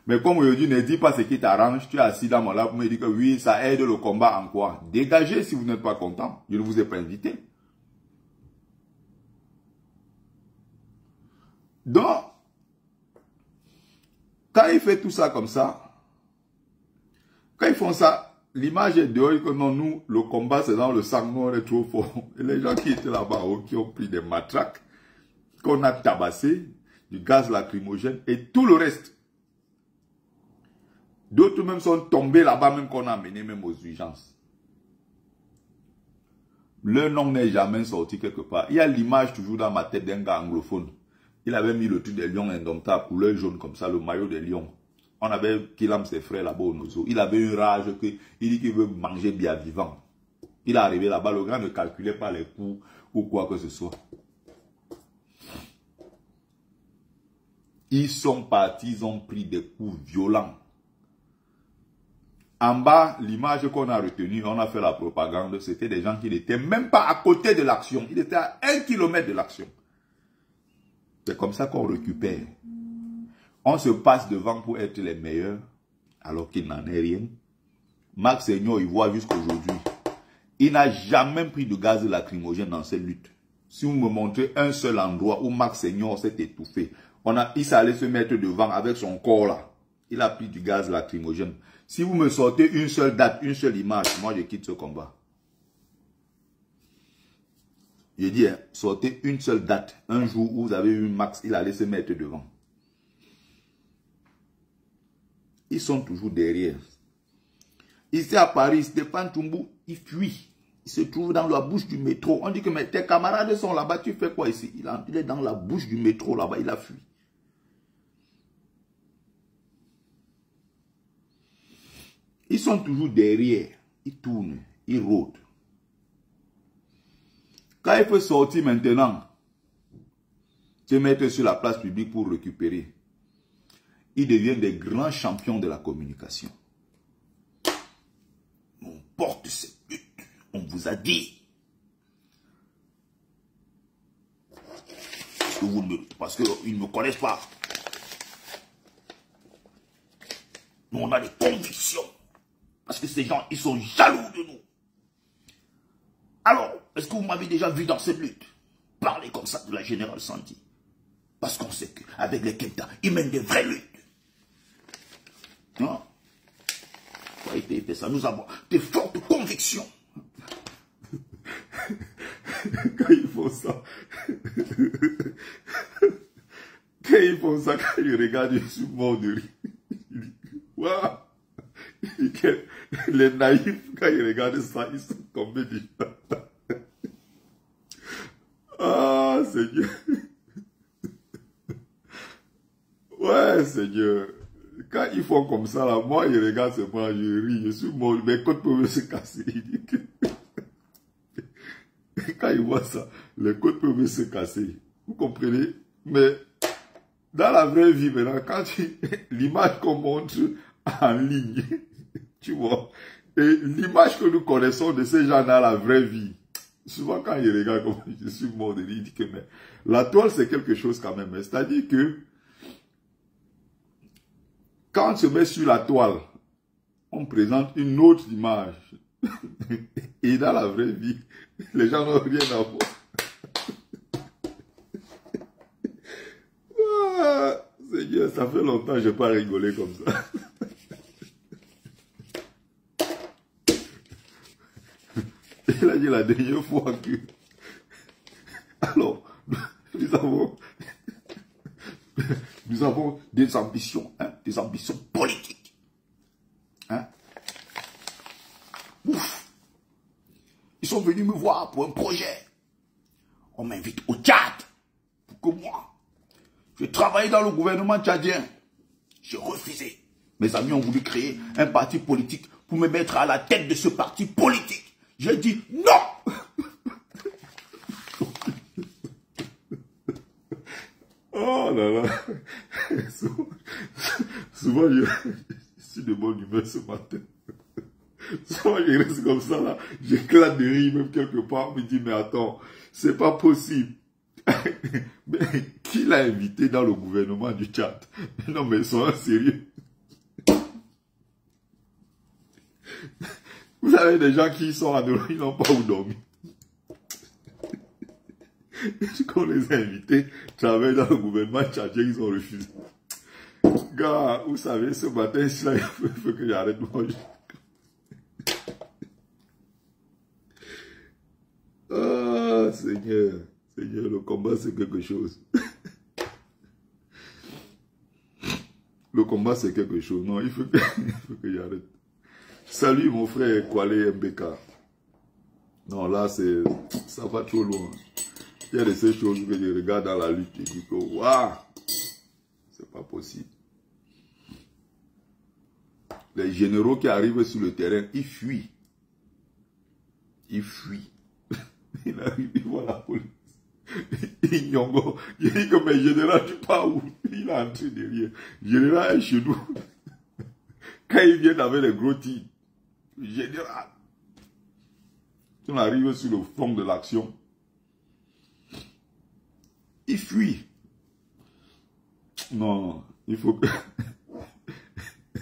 Mais comme aujourd'hui, ne dis pas ce qui t'arrange, tu es assis dans mon lab pour me dire que oui, ça aide le combat en quoi? Dégagez si vous n'êtes pas content. Je ne vous ai pas invité. Donc, quand il fait tout ça comme ça, quand ils font ça, l'image est dehors que non, nous, le combat c'est dans le sang, nous on est trop fort. Et les gens qui étaient là-bas, qui ont pris des matraques, qu'on a tabassé, du gaz lacrymogène et tout le reste. D'autres même sont tombés là-bas, même qu'on a amené même aux urgences. Le nom n'est jamais sorti quelque part. Il y a l'image toujours dans ma tête d'un gars anglophone. Il avait mis le truc des lions indomptables, couleur jaune comme ça, le maillot des lions. On avait Kilam ses frères là-bas au Nozo. Il avait une rage que il dit qu'il veut manger bien vivant. Il est arrivé là-bas, le gars ne calculait pas les coups ou quoi que ce soit. Ils sont partis, ils ont pris des coups violents. En bas, l'image qu'on a retenue, on a fait la propagande, c'était des gens qui n'étaient même pas à côté de l'action. Ils étaient à 1 kilomètre de l'action. C'est comme ça qu'on récupère. On se passe devant pour être les meilleurs, alors qu'il n'en est rien. Marc Seigneur, il voit jusqu'aujourd'hui. Il n'a jamais pris de gaz lacrymogène dans cette lutte. Si vous me montrez un seul endroit où Marc Seigneur s'est étouffé, il s'est allé se mettre devant avec son corps là. Il a pris du gaz lacrymogène. Si vous me sortez une seule date, une seule image, moi je quitte ce combat. Je dis, hein, sortez une seule date, un jour où vous avez eu Max, il allait se mettre devant. Ils sont toujours derrière. Ici à Paris, Stéphane Toumbo, il fuit. Il se trouve dans la bouche du métro. On dit que mais tes camarades sont là-bas, tu fais quoi ici? Il est dans la bouche du métro là-bas, il a fui. Ils sont toujours derrière. Ils tournent, ils rôdent. Quand il faut sortir maintenant, se mettre sur la place publique pour récupérer, ils deviennent des grands champions de la communication. On porte cette lutte. On vous a dit. Parce qu'ils ne me connaissent pas. Nous, on a des convictions. Parce que ces gens, ils sont jaloux de nous. Alors, est-ce que vous m'avez déjà vu dans cette lutte parler comme ça de la générale Sandy? Parce qu'on sait qu'avec les Kenta, ils mènent des vraies luttes. Non? Ça, nous avons des fortes convictions. Quand ils font ça, quand je regarde, je suis mort de rire. Waouh! Les naïfs, quand ils regardent ça, ils sont tombés déjà. Ah, Seigneur. Ouais, Seigneur. Quand ils font comme ça, là, moi, ils regardent ce moment, je ris, je suis mort, mes côtes peuvent se casser. Quand ils voient ça, les côtes peuvent se casser. Vous comprenez? Mais, dans la vraie vie, maintenant, quand l'image qu'on montre en ligne, tu vois, et l'image que nous connaissons de ces gens dans la vraie vie, souvent quand ils regardent comme je suis mort de rire, ils disent que mais, la toile c'est quelque chose quand même. C'est-à-dire que quand on se met sur la toile, on présente une autre image. Et dans la vraie vie, les gens n'ont rien à voir. Ah, Seigneur, ça fait longtemps que je n'ai pas rigolé comme ça. Il a dit la dernière fois que... Alors, nous avons des ambitions, hein, des ambitions politiques. Hein. Ouf. Ils sont venus me voir pour un projet. On m'invite au Tchad. Pour que moi, je travaille dans le gouvernement tchadien. J'ai refusé. Mes amis ont voulu créer un parti politique pour me mettre à la tête de ce parti politique. J'ai dit non. Oh là là. Souvent je suis de bonne humeur ce matin. Souvent je reste comme ça là. J'éclate de rire même quelque part. Je me dis mais attends, c'est pas possible. Mais qui l'a invité dans le gouvernement du Tchad? Non mais soyons sérieux. Vous avez des gens qui sont endormis, ils n'ont pas où dormir. Quand on les a invités, travailler dans le gouvernement tchadien, ils ont refusé. Gars, vous savez, ce matin, il faut que j'arrête de manger. Ah, Seigneur, Seigneur, le combat, c'est quelque chose. Le combat, c'est quelque chose. Non, il faut que j'arrête. Salut, mon frère Kwale MBK. Non, là, ça va trop loin. Il y a de ces choses que je regarde dans la lutte et je dis que, waouh, c'est pas possible. Les généraux qui arrivent sur le terrain, ils fuient. Ils fuient. Il arrive, il voit la police. Il dit que mais général, tu pars où? Il est entré derrière. Général est chez nous. Quand ils viennent avec les gros tirs, général. On arrive sur le front de l'action. Il fuit. Non, il faut que...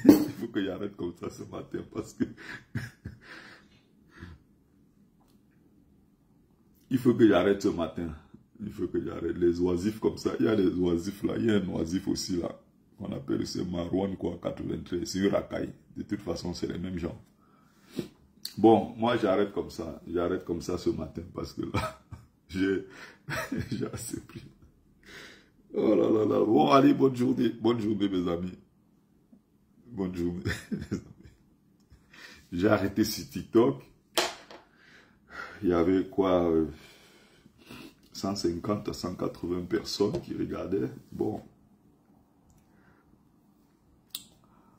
il faut que j'arrête comme ça ce matin parce que... il faut que j'arrête ce matin. Il faut que j'arrête. Les oisifs comme ça. Il y a des oisifs là. Il y a un oisif aussi là. On appelle ce Marouane quoi, 93. C'est un racaille. De toute façon, c'est les mêmes gens. Bon, moi j'arrête comme ça. J'arrête comme ça ce matin parce que là, j'ai assez pris. Oh là là là. Bon, allez, bonne journée. Bonne journée, mes amis. Bonne journée, mes amis. J'ai arrêté sur TikTok. Il y avait quoi 150 à 180 personnes qui regardaient. Bon.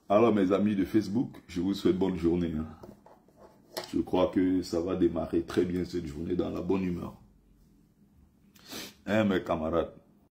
Alors, mes amis de Facebook, je vous souhaite bonne journée. Hein. Je crois que ça va démarrer très bien cette journée dans la bonne humeur. Hein, mes camarades.